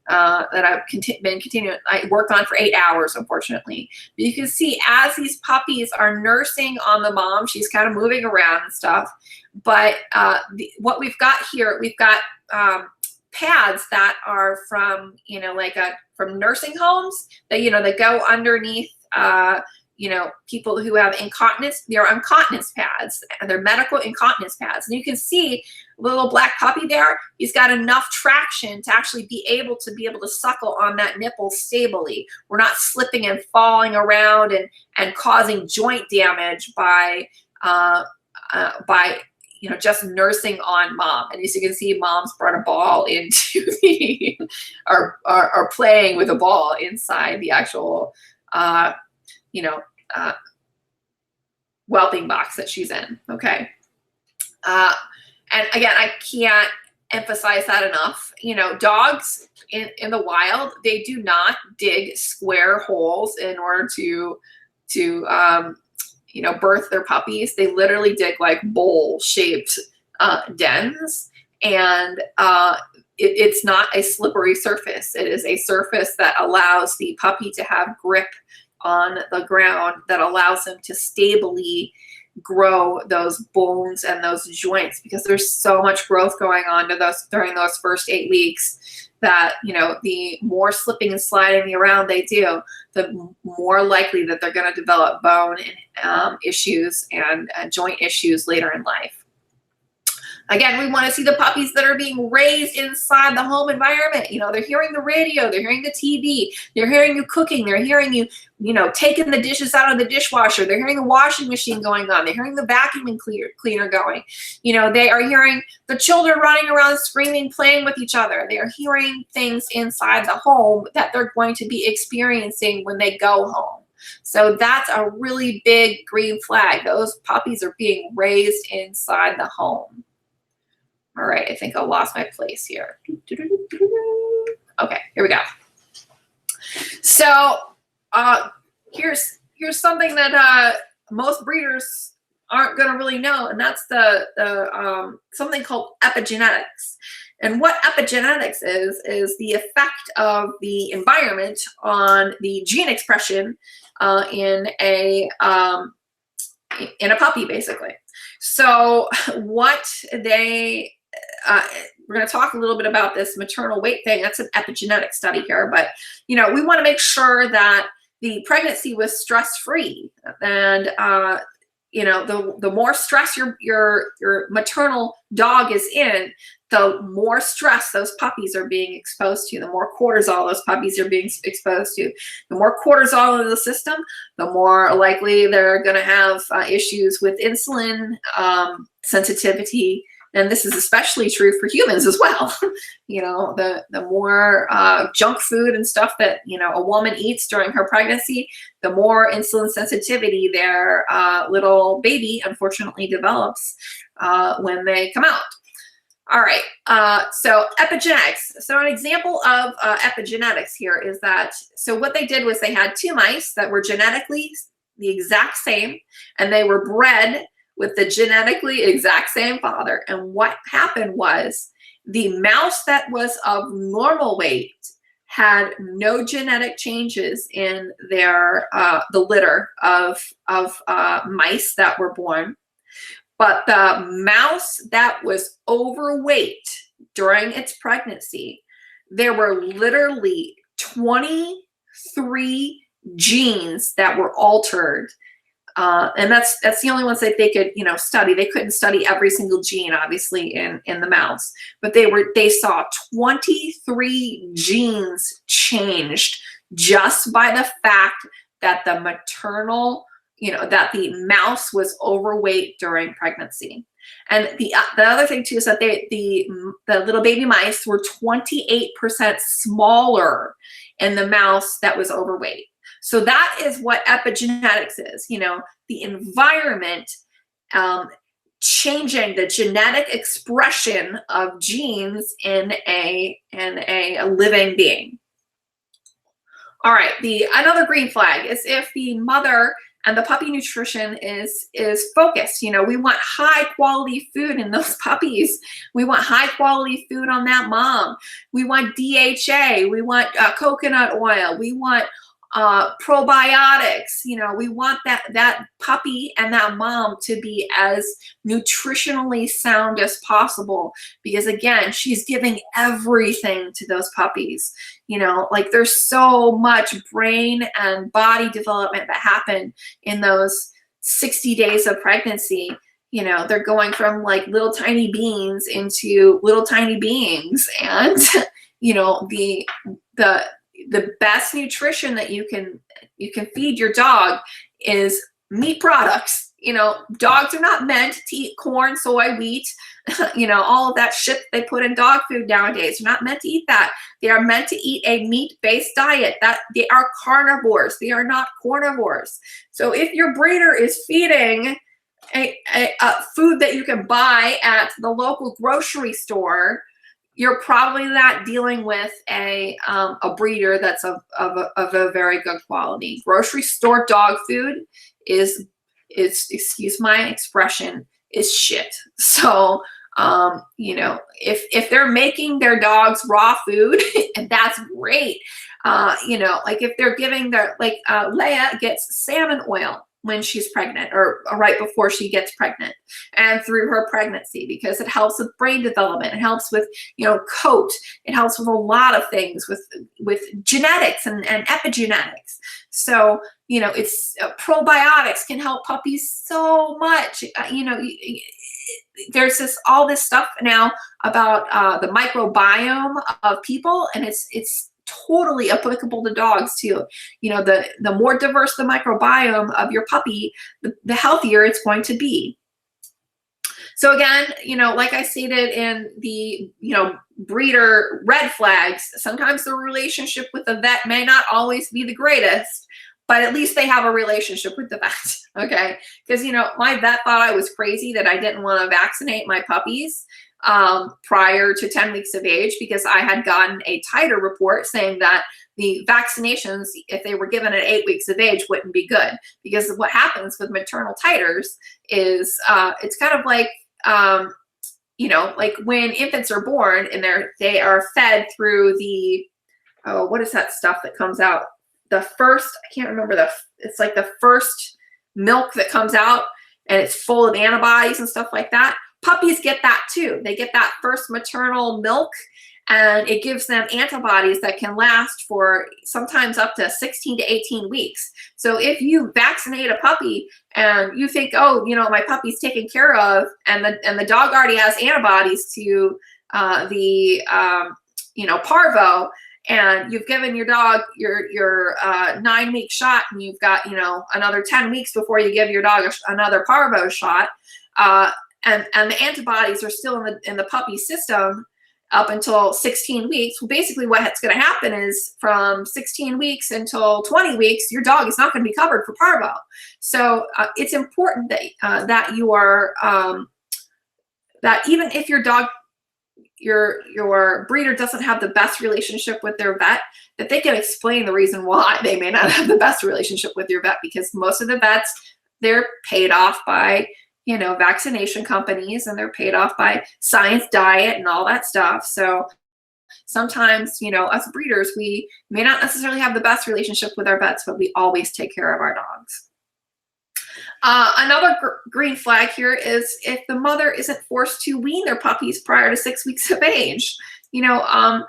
that I've been continuing. I worked on for 8 hours, unfortunately. But you can see as these puppies are nursing on the mom, she's kind of moving around and stuff. But what we've got here, we've got pads that are from, from nursing homes that, that go underneath, people who have incontinence. They're incontinence pads, and they're medical incontinence pads. And you can see the little black puppy there. He's got enough traction to actually be able to suckle on that nipple stably. We're not slipping and falling around and causing joint damage by just nursing on mom. And as you can see, mom's brought a ball into the, are playing with a ball inside the actual, whelping box that she's in, okay? And again, I can't emphasize that enough. Dogs in the wild, they do not dig square holes in order to birth their puppies. They literally dig like bowl-shaped dens, and it's not a slippery surface. It is a surface that allows the puppy to have grip on the ground, that allows them to stably grow those bones and those joints, because there's so much growth going on during those first 8 weeks that, the more slipping and sliding around they do, the more likely that they're going to develop bone issues and joint issues later in life. Again, we want to see the puppies that are being raised inside the home environment. They're hearing the radio, they're hearing the TV, they're hearing you cooking, they're hearing you, taking the dishes out of the dishwasher, they're hearing the washing machine going on, they're hearing the vacuuming cleaner going. They are hearing the children running around screaming, playing with each other. They are hearing things inside the home that they're going to be experiencing when they go home. So that's a really big green flag. Those puppies are being raised inside the home. All right, I think I lost my place here. Okay, here we go. So here's something that most breeders aren't going to really know, and that's the something called epigenetics. And what epigenetics is the effect of the environment on the gene expression in a puppy, basically. So what we're going to talk a little bit about this maternal weight thing. That's an epigenetic study here, but we want to make sure that the pregnancy was stress-free, and the more stress your maternal dog is in, the more stress those puppies are being exposed to, the more cortisol those puppies are being exposed to. The more cortisol in the system, the more likely they're going to have issues with insulin sensitivity. And this is especially true for humans as well. The more junk food and stuff that, a woman eats during her pregnancy, the more insulin sensitivity their little baby, unfortunately, develops when they come out. All right, so epigenetics. So an example of epigenetics here is that, so what they did was they had 2 mice that were genetically the exact same, and they were bred with the genetically exact same father. And what happened was the mouse that was of normal weight had no genetic changes in their the litter of mice that were born. But the mouse that was overweight during its pregnancy, there were literally 23 genes that were altered. And that's the only ones that they could, study. They couldn't study every single gene, obviously, in the mouse, but they saw 23 genes changed just by the fact that the maternal, that the mouse was overweight during pregnancy. And the other thing too is that the little baby mice were 28% smaller in the mouse that was overweight. So that is what epigenetics is. The environment changing the genetic expression of genes in a living being. All right, another green flag is if the mother and the puppy nutrition is focused. You know, we want high quality food in those puppies. We want high quality food on that mom. We want DHA. We want coconut oil. We want probiotics. You know, we want that puppy and that mom to be as nutritionally sound as possible, because again, she's giving everything to those puppies. You know, like there's so much brain and body development that happen in those 60 days of pregnancy. You know, they're going from like little tiny beans into little tiny beings. And, you know, the best nutrition that you can feed your dog is meat products. You know, dogs are not meant to eat corn, soy, wheat, you know, all of that shit they put in dog food nowadays. They're not meant to eat that. They are meant to eat a meat-based diet. That they are carnivores. They are not carnivores. So if your breeder is feeding a food that you can buy at the local grocery store, you're probably not dealing with a breeder that's of a very good quality. Grocery store dog food is excuse my expression, is shit. So you know, if they're making their dogs raw food, and that's great. You know, like if they're giving their, like Leia gets salmon oil when she's pregnant, or right before she gets pregnant and through her pregnancy, because it helps with brain development. It helps with, you know, coat. It helps with a lot of things with genetics and epigenetics. So, you know, it's probiotics can help puppies so much. You know, there's all this stuff now about the microbiome of people, and it's totally applicable to dogs too. You know, the more diverse the microbiome of your puppy, the healthier it's going to be. So again, you know, like I stated in the, you know, breeder red flags, sometimes the relationship with the vet may not always be the greatest, but at least they have a relationship with the vet, okay? Because, you know, my vet thought I was crazy that I didn't want to vaccinate my puppies prior to 10 weeks of age, because I had gotten a titer report saying that the vaccinations, if they were given at 8 weeks of age, wouldn't be good. Because what happens with maternal titers is it's kind of like, you know, like when infants are born and they are fed through the, oh, what is that stuff that comes out? The first, I can't remember it's like the first milk that comes out, and it's full of antibodies and stuff like that. Puppies get that too. They get that first maternal milk, and it gives them antibodies that can last for sometimes up to 16 to 18 weeks. So if you vaccinate a puppy and you think, oh, you know, my puppy's taken care of, and the dog already has antibodies to you know, parvo, and you've given your dog your 9-week shot, and you've got, you know, another 10 weeks before you give your dog another parvo shot, and the antibodies are still in the puppy system up until 16 weeks. Well, basically what's going to happen is from 16 weeks until 20 weeks, your dog is not going to be covered for parvo. So it's important that that you are that even if your dog, your breeder doesn't have the best relationship with their vet, that they can explain the reason why they may not have the best relationship with your vet, because most of the vets, they're paid off by, you know, vaccination companies, and they're paid off by science diet and all that stuff. So sometimes, you know, us breeders, we may not necessarily have the best relationship with our vets, but we always take care of our dogs. Another green flag here is if the mother isn't forced to wean their puppies prior to 6 weeks of age. You know,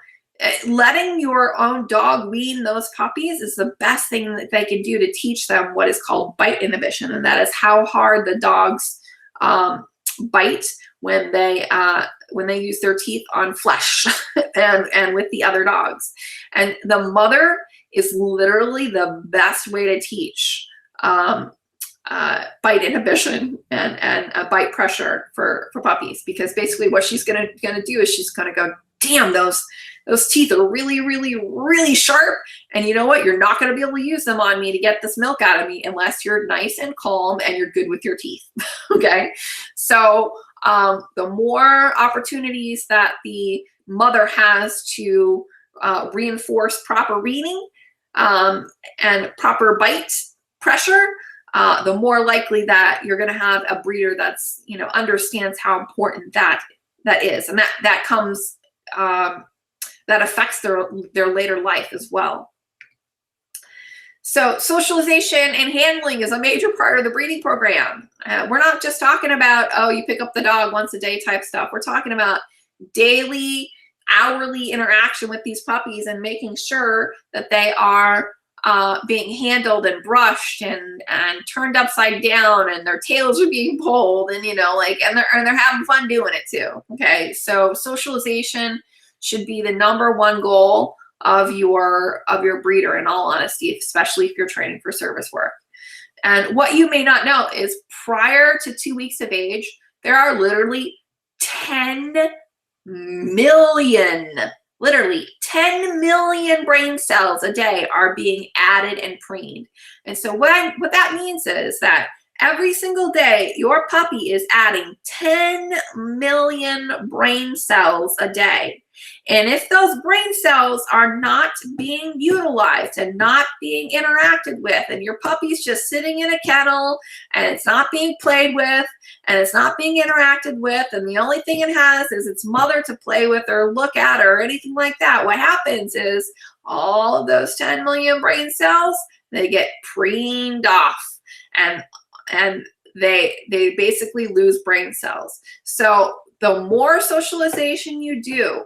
letting your own dog wean those puppies is the best thing that they can do to teach them what is called bite inhibition, and that is how hard the dogs bite when they use their teeth on flesh and with the other dogs. And the mother is literally the best way to teach bite inhibition and bite pressure for puppies, because basically what she's gonna do is she's gonna go damn, those teeth are really, really, really sharp. And you know what? You're not going to be able to use them on me to get this milk out of me unless you're nice and calm and you're good with your teeth. Okay. So the more opportunities that the mother has to reinforce proper weaning and proper bite pressure, the more likely that you're going to have a breeder that's, you know, understands how important that is. And that comes, that affects their later life as well. So socialization and handling is a major part of the breeding program. We're not just talking about, oh, you pick up the dog once a day type stuff. We're talking about daily, hourly interaction with these puppies and making sure that they are being handled and brushed and turned upside down, and their tails are being pulled, and, you know, like, and they're having fun doing it too. Okay, so socialization should be the #1 goal of your breeder, in all honesty, especially if you're training for service work. And what you may not know is prior to 2 weeks of age, there are literally 10 million, literally 10 million brain cells a day are being added and preened. And so what that means is that every single day, your puppy is adding 10 million brain cells a day. And if those brain cells are not being utilized and not being interacted with, and your puppy's just sitting in a kennel and it's not being played with and it's not being interacted with, and the only thing it has is its mother to play with or look at or anything like that, what happens is all of those 10 million brain cells, they get preened off, and they basically lose brain cells. So the more socialization you do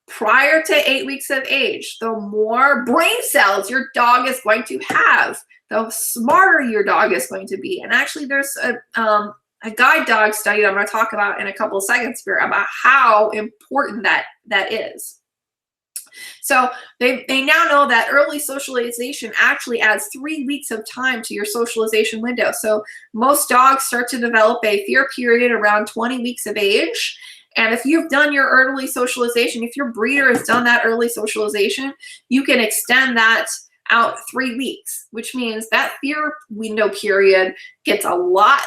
prior to 8 weeks of age, the more brain cells your dog is going to have, the smarter your dog is going to be. And actually, there's a guide dog study that I'm going to talk about in a couple of seconds here about how important that is. So they now know that early socialization actually adds 3 weeks of time to your socialization window. So most dogs start to develop a fear period around 20 weeks of age. And if you've done your early socialization, if your breeder has done that early socialization, you can extend that out 3 weeks, which means that fear window period gets a lot,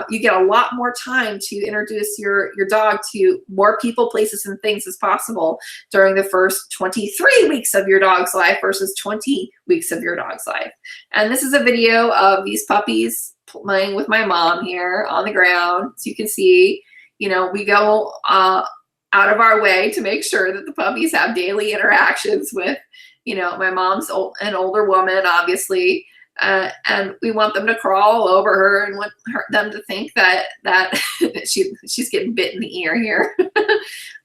you get a lot more time to introduce your dog to more people, places, and things as possible during the first 23 weeks of your dog's life versus 20 weeks of your dog's life. And this is a video of these puppies playing with my mom here on the ground. So you can see, you know, we go out of our way to make sure that the puppies have daily interactions with, you know, my mom's an older woman, obviously, and we want them to crawl over her and want them to think that she's getting bit in the ear here,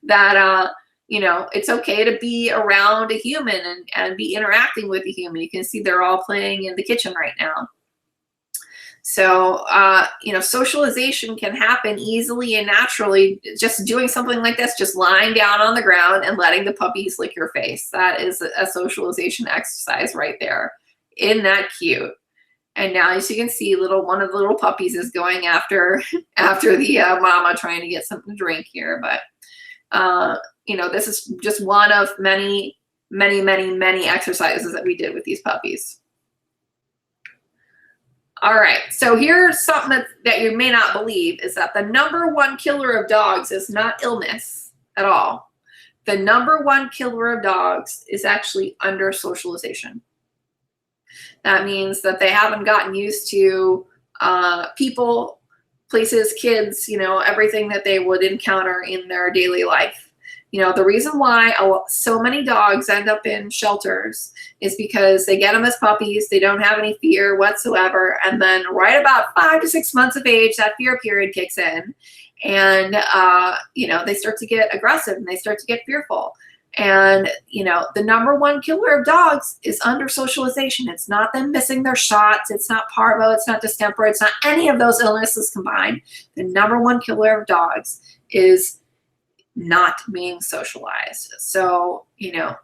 that you know, it's okay to be around a human and be interacting with a human. You can see they're all playing in the kitchen right now. So, you know, socialization can happen easily and naturally, just doing something like this, just lying down on the ground and letting the puppies lick your face. That is a socialization exercise right there. Isn't that cute? And now, as you can see, one of the little puppies is going after the mama, trying to get something to drink here. But, you know, this is just one of many, many, many, many exercises that we did with these puppies. All right, so here's something that you may not believe, is that the #1 killer of dogs is not illness at all. The #1 killer of dogs is actually under socialization. That means that they haven't gotten used to people, places, kids, you know, everything that they would encounter in their daily life. You know, the reason why so many dogs end up in shelters is because they get them as puppies, they don't have any fear whatsoever, and then right about 5 to 6 months of age, that fear period kicks in, and you know, they start to get aggressive and they start to get fearful. And you know, the #1 killer of dogs is under socialization. It's not them missing their shots, it's not parvo, it's not distemper, it's not any of those illnesses combined. The #1 killer of dogs is not being socialized. So, you know,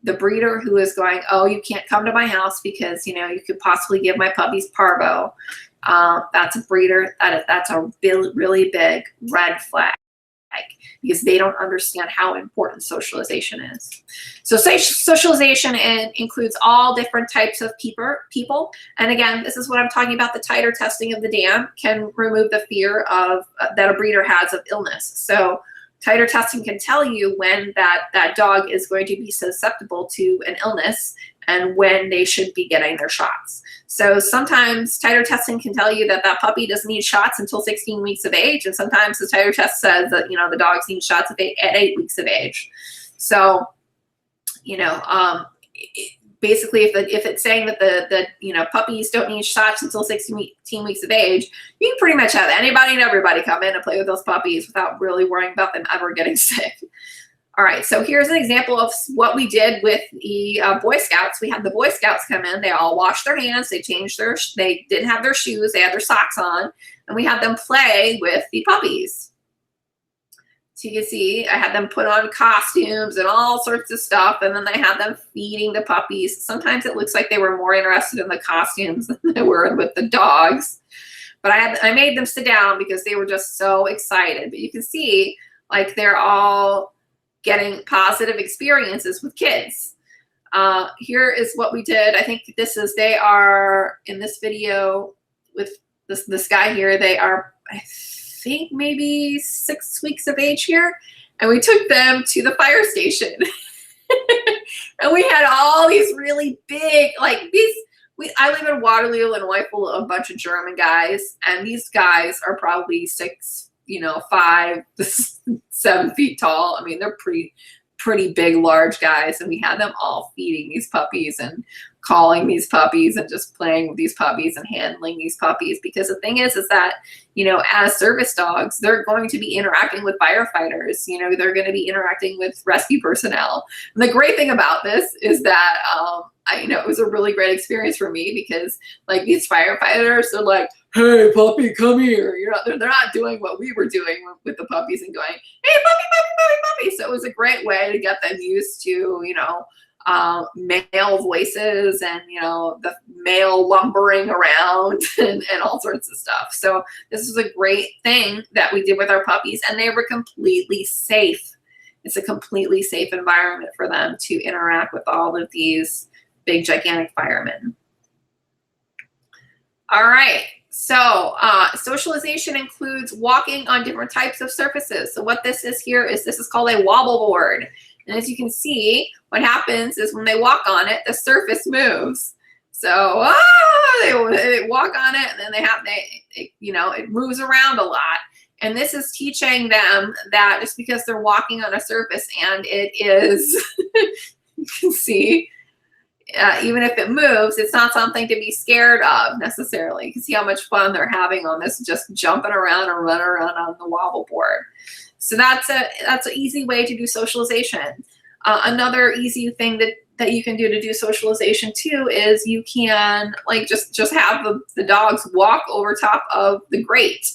the breeder who is going, oh, you can't come to my house because, you know, you could possibly give my puppies parvo, that's a breeder, that's a really big red flag. because they don't understand how important socialization is. So socialization includes all different types of people. And again, this is what I'm talking about. The titer testing of the dam can remove the fear of that a breeder has of illness. So titer testing can tell you when that dog is going to be susceptible to an illness and when they should be getting their shots. So sometimes titer testing can tell you that that puppy doesn't need shots until 16 weeks of age, and sometimes the titer test says that, you know, the dogs need shots at 8 weeks of age. So, you know, basically, if it's saying that the you know, puppies don't need shots until 16 weeks of age, you can pretty much have anybody and everybody come in and play with those puppies without really worrying about them ever getting sick. All right, so here's an example of what we did with the Boy Scouts. We had the Boy Scouts come in. They all washed their hands. They changed they didn't have their shoes. They had their socks on, and we had them play with the puppies. So you can see I had them put on costumes and all sorts of stuff, and then I had them feeding the puppies. Sometimes it looks like they were more interested in the costumes than they were with the dogs. But I made them sit down because they were just so excited. But you can see, like, they're all getting positive experiences with kids. Here is what we did. I think they are in this video with this guy here. They are, I think, maybe 6 weeks of age here. And we took them to the fire station. And we had all these really big, like I live in Waterloo, and wife full of a bunch of German guys. And these guys are probably 5 to 7 feet tall. I mean, they're pretty big, large guys. And we had them all feeding these puppies and calling these puppies and just playing with these puppies and handling these puppies. Because the thing is that, you know, as service dogs, they're going to be interacting with firefighters. You know, they're going to be interacting with rescue personnel. And the great thing about this is that, it was a really great experience for me, because, like, these firefighters, they're like, "Hey, puppy, come here." You know, they're not doing what we were doing with the puppies and going, "Hey, puppy, puppy, puppy, puppy." So it was a great way to get them used to, you know, male voices and, you know, the male lumbering around and all sorts of stuff. So this is a great thing that we did with our puppies, and they were completely safe. It's a completely safe environment for them to interact with all of these big, gigantic firemen. All right. So socialization includes walking on different types of surfaces. So what this is here is called a wobble board. And as you can see, what happens is when they walk on it, the surface moves. So they walk on it, and then it moves around a lot. And this is teaching them that just because they're walking on a surface and it is, you can see, even if it moves, it's not something to be scared of necessarily. You can see how much fun they're having on this, just jumping around and running around on the wobble board. So that's an easy way to do socialization. Another easy thing that you can do to do socialization too is you can, like, just have the dogs walk over top of the grate.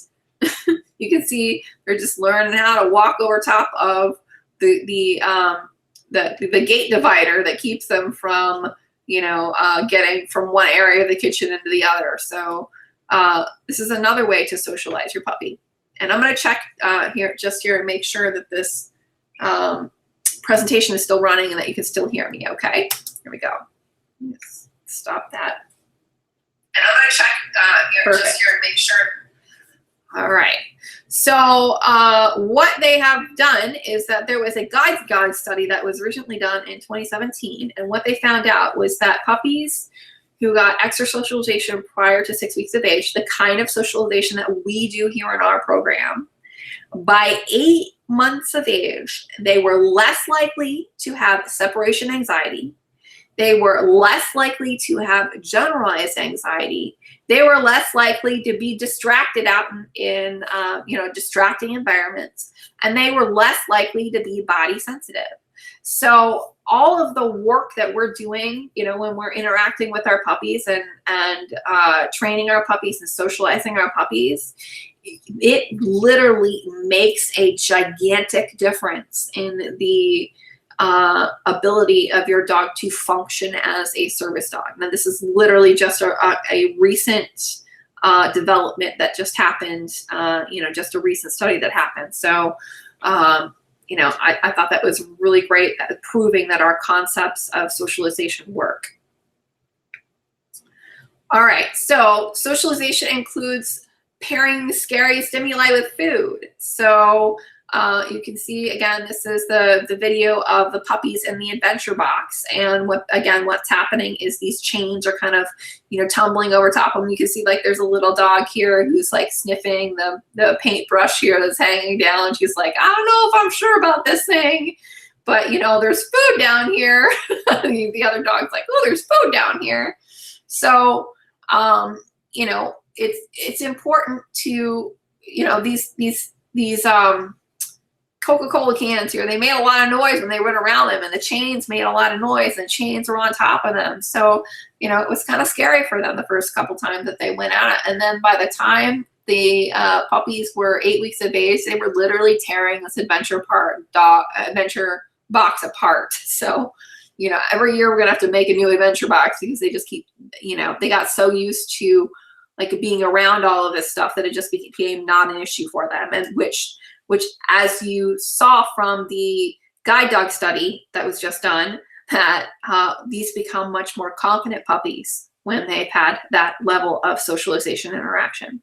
You can see they're just learning how to walk over top of the gate divider that keeps them from, getting from one area of the kitchen into the other. So this is another way to socialize your puppy. And I'm going to check here and make sure that this presentation is still running and that you can still hear me. Okay, here we go. Let's stop that. And I'm going to check just here and make sure. All right. So what they have done is that there was a guide study that was recently done in 2017. And what they found out was that puppies who got extra socialization prior to 6 weeks of age, the kind of socialization that we do here in our program, by 8 months of age, they were less likely to have separation anxiety. They were less likely to have generalized anxiety. They were less likely to be distracted out in distracting environments. And they were less likely to be body sensitive. So all of the work that we're doing, when we're interacting with our puppies and training our puppies and socializing our puppies, it literally makes a gigantic difference in the ability of your dog to function as a service dog. Now, this is literally just a recent development that just happened, just a recent study that happened. So You know, I thought that was really great at proving that our concepts of socialization work. All right, so socialization includes pairing scary stimuli with food. So you can see, again, this is the video of the puppies in the adventure box. And what's happening is these chains are kind of, you know, tumbling over top of them. You can see like there's a little dog here who's like sniffing the paintbrush here that's hanging down. She's like, I don't know if I'm sure about this thing, but you know, there's food down here. The other dog's like, oh, there's food down here. So, you know, it's important to, you know, these Coca-Cola cans here, they made a lot of noise when they went around them, and the chains made a lot of noise, and chains were on top of them. So, you know, it was kind of scary for them the first couple times that they went at it. And then by the time the puppies were 8 weeks of age, they were literally tearing this adventure box apart. So, you know, every year we're gonna have to make a new adventure box because they just keep, you know, they got so used to like being around all of this stuff that it just became not an issue for them. And which as you saw from the guide dog study that was just done, that these become much more confident puppies when they've had that level of socialization interaction.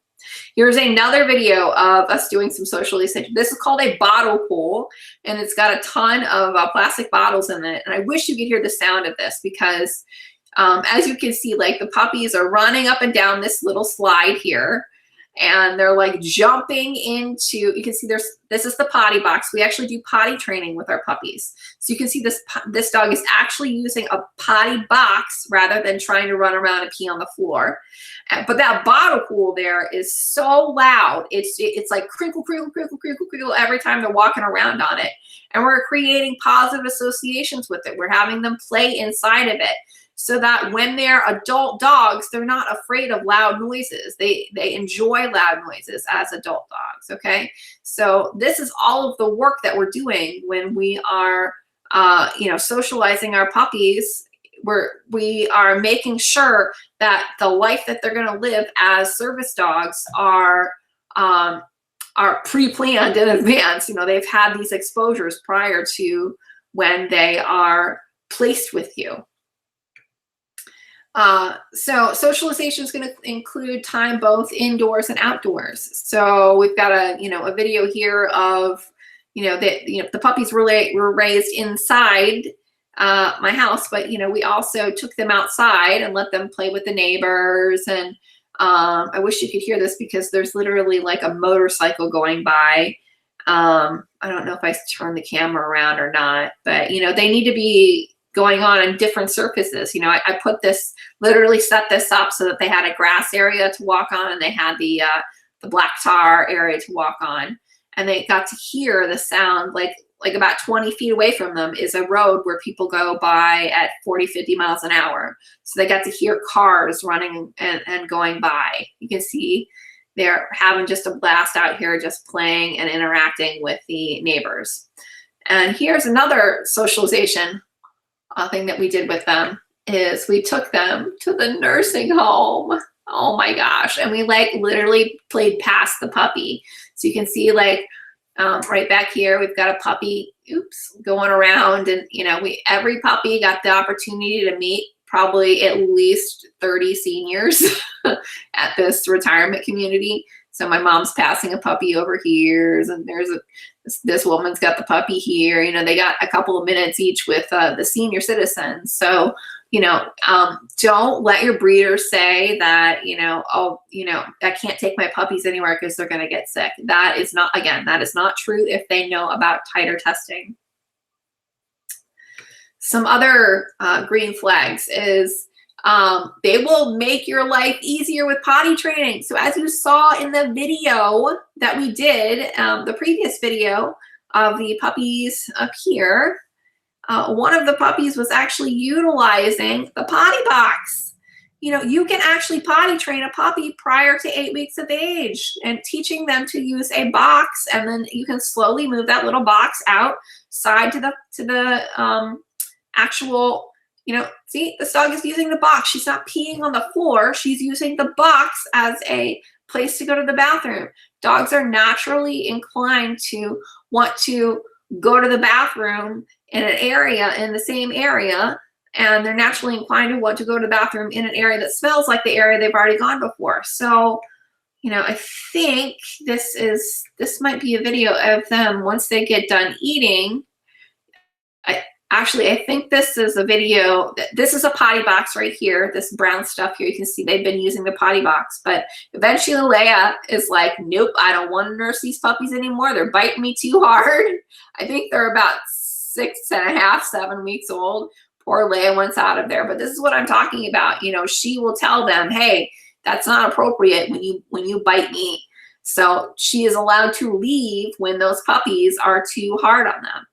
Here's another video of us doing some socialization. This is called a bottle pool, and it's got a ton of plastic bottles in it. And I wish you could hear the sound of this because as you can see, like the puppies are running up and down this little slide here, and they're like jumping into, you can see this is the potty box. We actually do potty training with our puppies. So you can see this dog is actually using a potty box rather than trying to run around and pee on the floor. But that bottle pool there is so loud. It's like crinkle, crinkle, crinkle, crinkle, crinkle every time they're walking around on it. And we're creating positive associations with it. We're having them play inside of it, so that when they're adult dogs, they're not afraid of loud noises. They enjoy loud noises as adult dogs, okay? So this is all of the work that we're doing when we are, you know, socializing our puppies. We are making sure that the life that they're gonna live as service dogs are pre-planned in advance. You know, they've had these exposures prior to when they are placed with you. So socialization is going to include time both indoors and outdoors. So we've got a video here of, the puppies were raised inside my house, but, we also took them outside and let them play with the neighbors. And I wish you could hear this because there's literally like a motorcycle going by. I don't know if I turn the camera around or not, but, they need to be going on different surfaces. I literally set this up so that they had a grass area to walk on and they had the black tar area to walk on. And they got to hear the sound, like about 20 feet away from them is a road where people go by at 40, 50 miles an hour. So they got to hear cars running and going by. You can see they're having just a blast out here, just playing and interacting with the neighbors. And here's another socialization thing that we did with them is we took them to the nursing home. Oh my gosh. And we literally played past the puppy. So you can see right back here, we've got a puppy, going around, and every puppy got the opportunity to meet probably at least 30 seniors at this retirement community. So my mom's passing a puppy over here, and there's this woman's got the puppy here. They got a couple of minutes each with the senior citizens. So, don't let your breeder say that, I can't take my puppies anywhere because they're going to get sick. That is not true if they know about titer testing. Some other green flags is they will make your life easier with potty training. So as you saw in the video that we did, the previous video of the puppies up here, one of the puppies was actually utilizing the potty box. You can actually potty train a puppy prior to 8 weeks of age and teaching them to use a box, and then you can slowly move that little box outside to the actual, see, this dog is using the box. She's not peeing on the floor. She's using the box as a place to go to the bathroom. Dogs are naturally inclined to want to go to the bathroom in an area, in the same area, and they're naturally inclined to want to go to the bathroom in an area that smells like the area they've already gone before. So, you know, I think this might be a video of them once they get done eating. I think this is a video. This is a potty box right here. This brown stuff here, you can see they've been using the potty box. But eventually Leia is like, nope, I don't want to nurse these puppies anymore. They're biting me too hard. I think they're about 6.5, 7 weeks old. Poor Leia wants out of there. But this is what I'm talking about. You know, she will tell them, hey, that's not appropriate when you bite me. So she is allowed to leave when those puppies are too hard on them.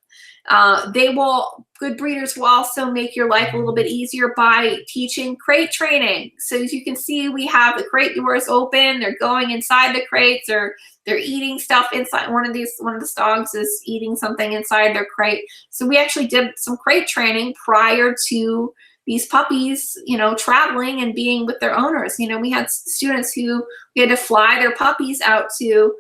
Good breeders will also make your life a little bit easier by teaching crate training. So as you can see, we have the crate doors open. They're going inside the crates, or they're eating stuff inside. One of the dogs is eating something inside their crate. So we actually did some crate training prior to these puppies, you know, traveling and being with their owners. You know, we had students who we had to fly their puppies out to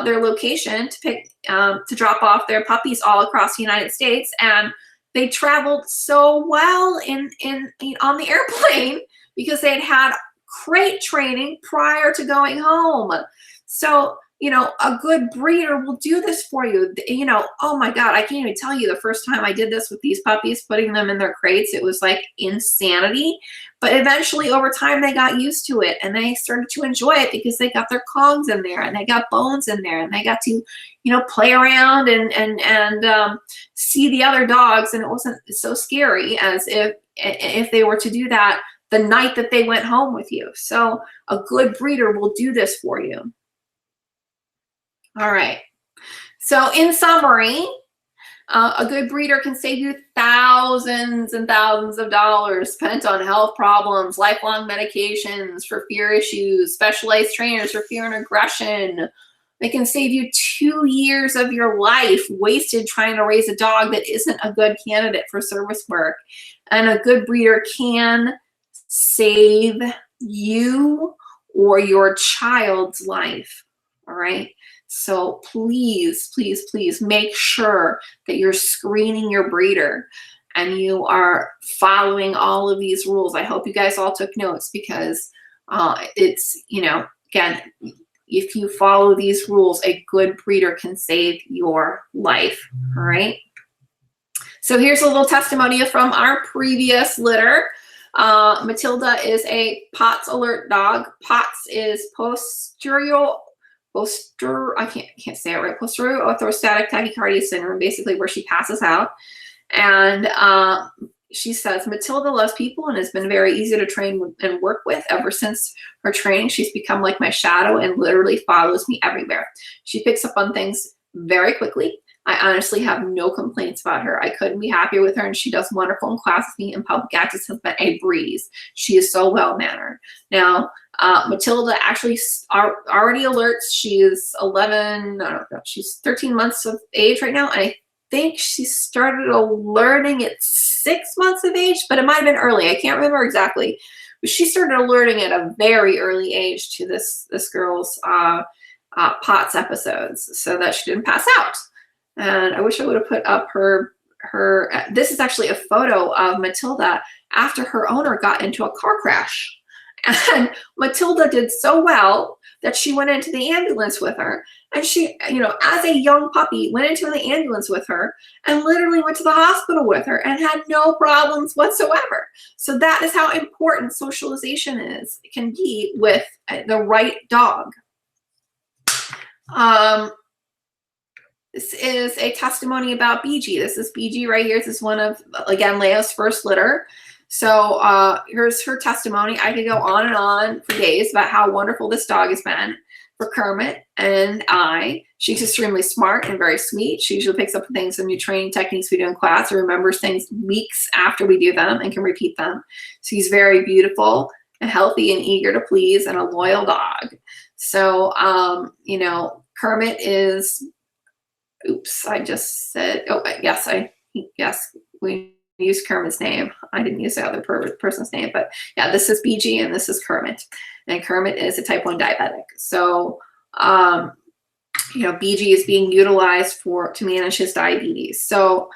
their location to drop off their puppies all across the United States, and they traveled so well on the airplane because they had crate training prior to going home. So, you know, a good breeder will do this for you. You know, oh my God, I can't even tell you the first time I did this with these puppies, putting them in their crates, it was like insanity. But eventually over time they got used to it and they started to enjoy it because they got their cogs in there and they got bones in there and they got to, you know, play around and see the other dogs, and it wasn't so scary as if they were to do that the night that they went home with you. So a good breeder will do this for you. All right. So in summary, a good breeder can save you thousands and thousands of dollars spent on health problems, lifelong medications for fear issues, specialized trainers for fear and aggression. They can save you 2 years of your life wasted trying to raise a dog that isn't a good candidate for service work. And a good breeder can save you or your child's life. All right. So please, please, please make sure that you're screening your breeder and you are following all of these rules. I hope you guys all took notes because it's, you know, again, if you follow these rules, a good breeder can save your life. All right. So here's a little testimonial from our previous litter. Matilda is a POTS alert dog. POTS is I can't say it right. Posterior orthostatic tachycardia syndrome, basically where she passes out. And she says, Matilda loves people and has been very easy to train and work with. Ever since her training, she's become like my shadow and literally follows me everywhere. She picks up on things very quickly. I honestly have no complaints about her. I couldn't be happier with her, and she does wonderful in class with me, and public access has been a breeze. She is so well-mannered. Now, Matilda actually already alerts. She is 11, I don't know, she's 13 months of age right now. And I think she started alerting at 6 months of age, but it might have been early. I can't remember exactly. But she started alerting at a very early age to this girl's POTS episodes so that she didn't pass out. And I wish I would have put up her, this is actually a photo of Matilda after her owner got into a car crash. And Matilda did so well that she went into the ambulance with her. And she, you know, as a young puppy, went into the ambulance with her and literally went to the hospital with her and had no problems whatsoever. So that is how important socialization can be with the right dog. This is a testimony about BG. This is BG right here. This is one of, again, Leia's first litter. So here's her testimony. I could go on and on for days about how wonderful this dog has been for Kermit and I. She's extremely smart and very sweet. She usually picks up things and new training techniques we do in class and remembers things weeks after we do them and can repeat them. She's very beautiful and healthy and eager to please and a loyal dog. So, you know, Kermit is... Oops, I just said, oh, yes, we used Kermit's name. I didn't use the other person's name, but yeah, this is BG and this is Kermit. And Kermit is a type 1 diabetic. So BG is being utilized to manage his diabetes. So,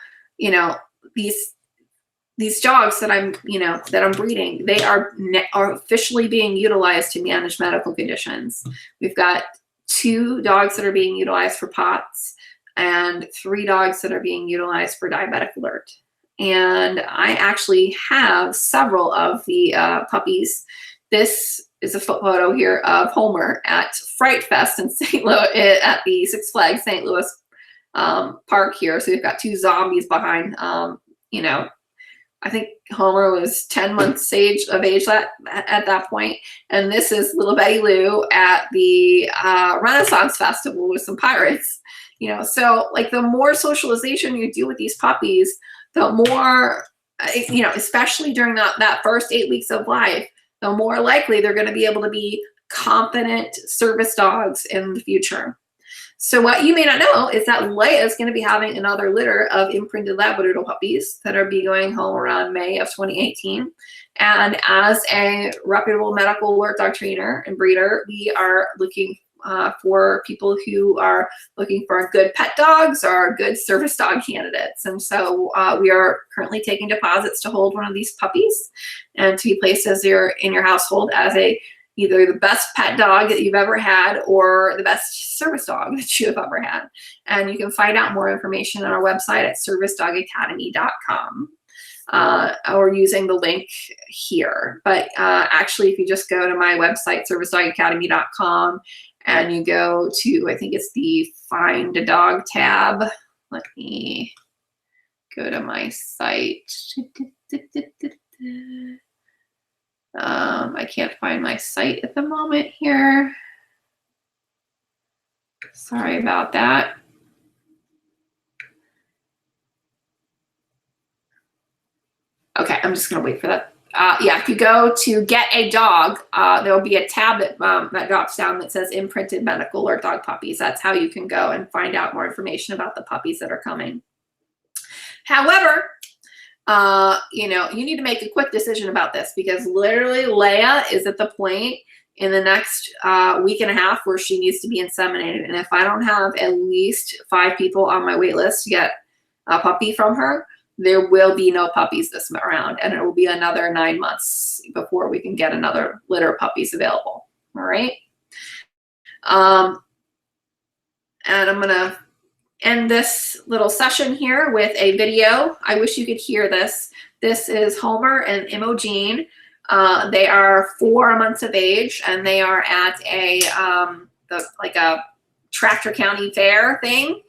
these dogs that I'm breeding, they are officially being utilized to manage medical conditions. We've got 2 dogs that are being utilized for POTS and 3 dogs that are being utilized for diabetic alert. And I actually have several of the puppies. This is a photo here of Homer at Fright Fest in St. Louis, at the Six Flags St. Louis park here. So we've got 2 zombies behind. I think Homer was 10 months of age at that point. And this is little Betty Lou at the Renaissance Festival with some pirates. So like the more socialization you do with these puppies, the more, especially during that first 8 weeks of life, the more likely they're going to be able to be confident service dogs in the future. So what you may not know is that Leia is going to be having another litter of imprinted Labradoodle puppies that are be going home around May of 2018. And as a reputable medical alert dog trainer and breeder, we are looking for people who are looking for good pet dogs or good service dog candidates. And so we are currently taking deposits to hold one of these puppies and to be placed in your household as either the best pet dog that you've ever had or the best service dog that you have ever had. And you can find out more information on our website at servicedogacademy.com. Or using the link here. But actually, if you just go to my website, servicedogacademy.com, and you go to, I think it's the Find a Dog tab. Let me go to my site. I can't find my site at the moment here. Sorry about that. Okay, I'm just going to wait for that. If you go to Get a Dog, there will be a tab that drops down that says Imprinted Medical Alert Dog Puppies. That's how you can go and find out more information about the puppies that are coming. However, you need to make a quick decision about this because literally Leia is at the point in the next week and a half where she needs to be inseminated. And if I don't have at least 5 people on my wait list to get a puppy from her, there will be no puppies this round, and it will be another 9 months before we can get another litter of puppies available. All right. And I'm going to end this little session here with a video. I wish you could hear this. This is Homer and Imogen. They are 4 months of age, and they are at a Tractor County Fair thing.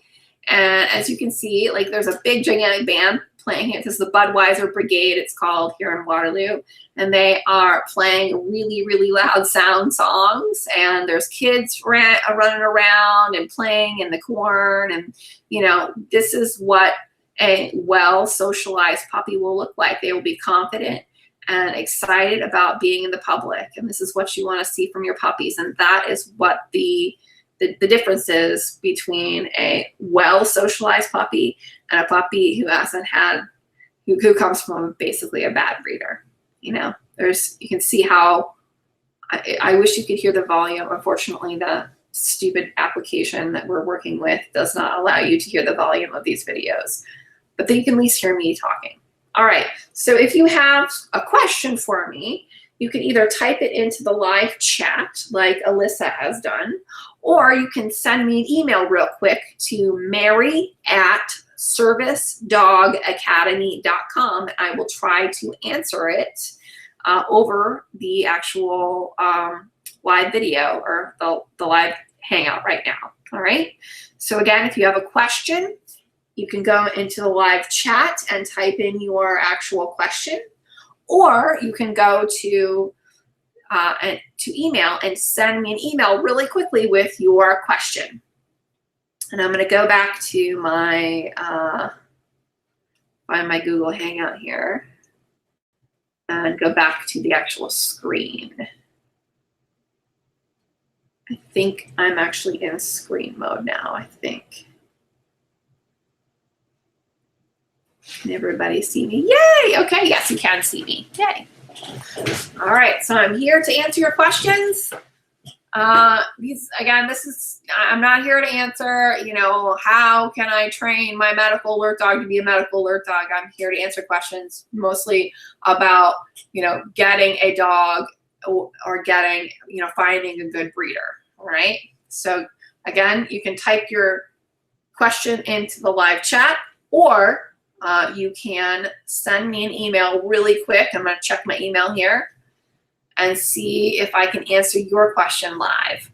And as you can see, like there's a big gigantic band playing here. This is the Budweiser Brigade, it's called, here in Waterloo. And they are playing really, really loud sound songs. And there's kids running around and playing in the corn. And, this is what a well-socialized puppy will look like. They will be confident and excited about being in the public. And this is what you want to see from your puppies. And that is what the difference is between a well-socialized puppy and a puppy who hasn't had, who comes from basically a bad breeder. You can see how, I wish you could hear the volume. Unfortunately, the stupid application that we're working with does not allow you to hear the volume of these videos, but then you can at least hear me talking. All right, so if you have a question for me, you can either type it into the live chat like Alyssa has done, or you can send me an email real quick to mary@servicedogacademy.com, and I will try to answer it over the actual live video or the live hangout right now. All right. So again, if you have a question, you can go into the live chat and type in your actual question, or you can go to email and send me an email really quickly with your question. And I'm going to go back to my find my Google Hangout here and go back to the actual screen. I think I'm actually in screen mode now, I think. Can everybody see me? Yay! Okay, yes, you can see me. Yay. All right, so I'm here to answer your questions. I'm not here to answer, how can I train my medical alert dog to be a medical alert dog? I'm here to answer questions mostly about, getting a dog or getting, finding a good breeder. All right. So again, you can type your question into the live chat, or you can send me an email really quick. I'm going to check my email here and see if I can answer your question live.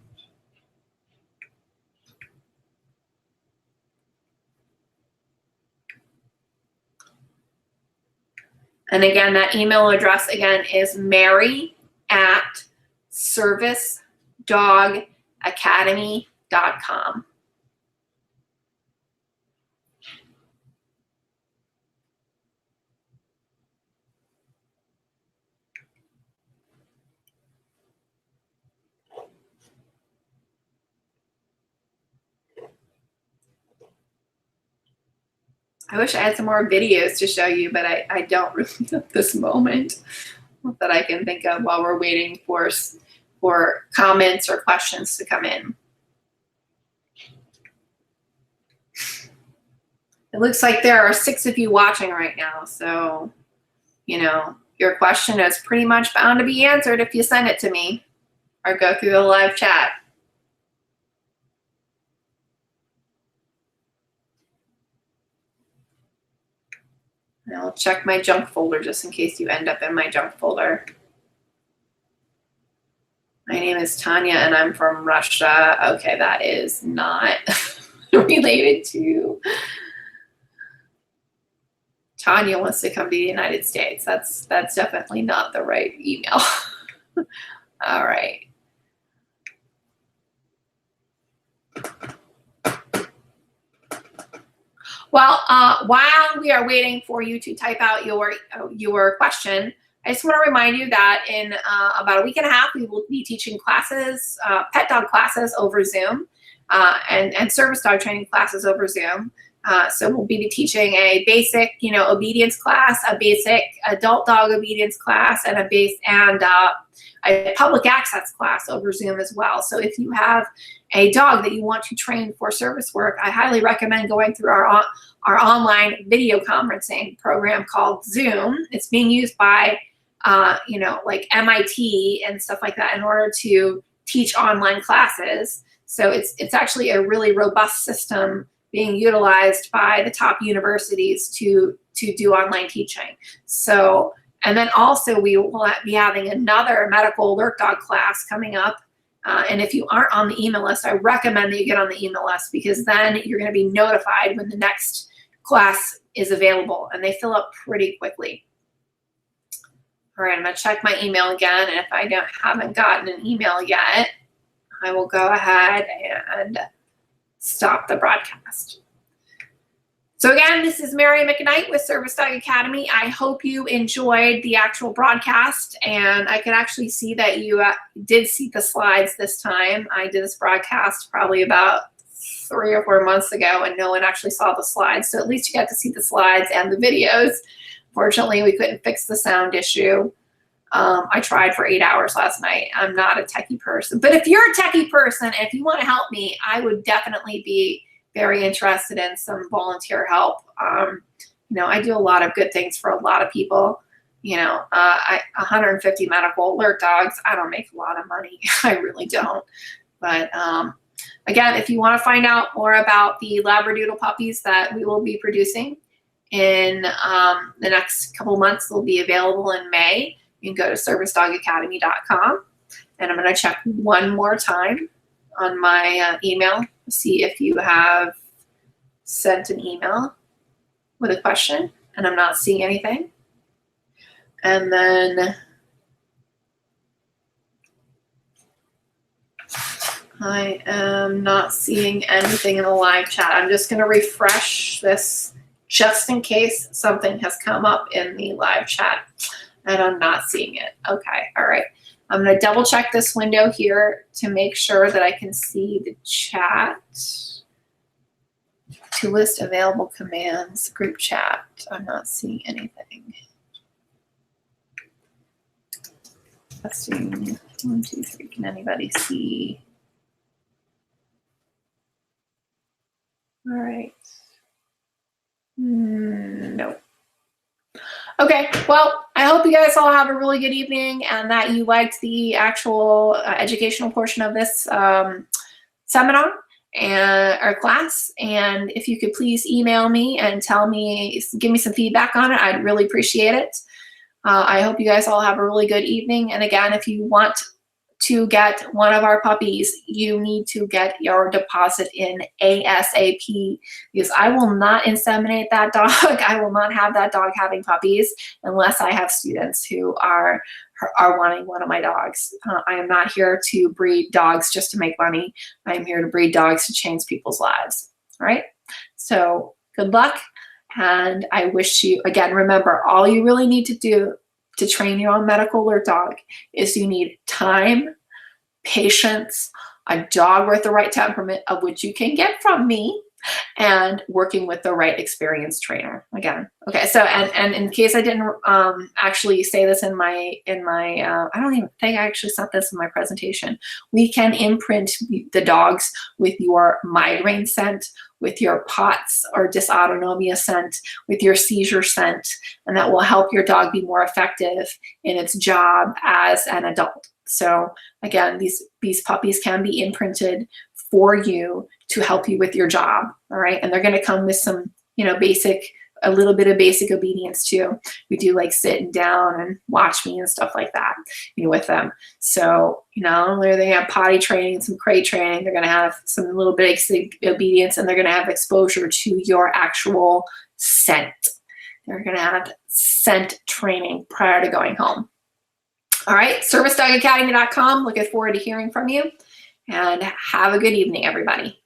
And again, that email address again is mary@servicedogacademy.com. I wish I had some more videos to show you, but I don't really at this moment that I can think of while we're waiting for comments or questions to come in. It looks like there are 6 of you watching right now, so, your question is pretty much bound to be answered if you send it to me or go through the live chat. And I'll check my junk folder just in case you end up in my junk folder. My name is Tanya and I'm from Russia. Okay, that is not related to Tanya wants to come to the United States. That's definitely not the right email. All right. Well, while we are waiting for you to type out your question, I just want to remind you that in about a week and a half, we will be teaching classes, pet dog classes over Zoom, and service dog training classes over Zoom. So we'll be teaching a basic, obedience class, a basic adult dog obedience class, and a public access class over Zoom as well. So if you have a dog that you want to train for service work, I highly recommend going through our online video conferencing program called Zoom. It's being used by, like MIT and stuff like that in order to teach online classes. So it's actually a really robust system being utilized by the top universities to do online teaching. So, and then also we will be having another medical alert dog class coming up. And if you aren't on the email list, I recommend that you get on the email list, because then you're going to be notified when the next class is available, and they fill up pretty quickly. All right, I'm going to check my email again, and if I haven't gotten an email yet, I will go ahead and stop the broadcast. So again, this is Mary McKnight with Service Dog Academy. I hope you enjoyed the actual broadcast, and I could actually see that you did see the slides this time. I did this broadcast probably about 3 or 4 months ago, and no one actually saw the slides. So at least you got to see the slides and the videos. Fortunately, we couldn't fix the sound issue. I tried for 8 hours last night. I'm not a techie person, but if you're a techie person and if you want to help me, I would definitely be very interested in some volunteer help. I do a lot of good things for a lot of people. 150 medical alert dogs. I don't make a lot of money. I really don't. But again, if you want to find out more about the Labradoodle puppies that we will be producing in the next couple months, they'll be available in May. You can go to servicedogacademy.com, and I'm going to check one more time on my email, see if you have sent an email with a question, and I'm not seeing anything. And then I am not seeing anything in the live chat. I'm just going to refresh this just in case something has come up in the live chat and I'm not seeing it. Okay, all right. I'm going to double check this window here to make sure that I can see the chat. To list available commands, group chat. I'm not seeing anything. Testing 1, 2, 3. Can anybody see? All right. No. Okay, well, I hope you guys all have a really good evening and that you liked the actual educational portion of this seminar and our class. And if you could please email me and tell me, give me some feedback on it, I'd really appreciate it. I hope you guys all have a really good evening. And again, if you want to get one of our puppies, you need to get your deposit in ASAP, because I will not inseminate that dog. I will not have that dog having puppies unless I have students who are wanting one of my dogs. I am not here to breed dogs just to make money. I am here to breed dogs to change people's lives. All right? So good luck. And I wish you, again, remember, all you really need to do to train your own medical alert dog is you need time, patience, a dog with the right temperament, of which you can get from me, and working with the right experienced trainer. Again, okay. So, and in case I didn't actually say this in my I don't even think I actually said this in my presentation. We can imprint the dogs with your migraine scent, with your POTS or dysautonomia scent, with your seizure scent, and that will help your dog be more effective in its job as an adult. So again, these puppies can be imprinted for you to help you with your job, all right? And they're gonna come with some, a little bit of basic obedience too. We do like sit and down and watch me and stuff like that, with them. So, they're gonna have potty training, some crate training, they're gonna have some little basic obedience, and they're gonna have exposure to your actual scent. They're gonna have scent training prior to going home. All right, servicedogacademy.com. Looking forward to hearing from you, and have a good evening, everybody.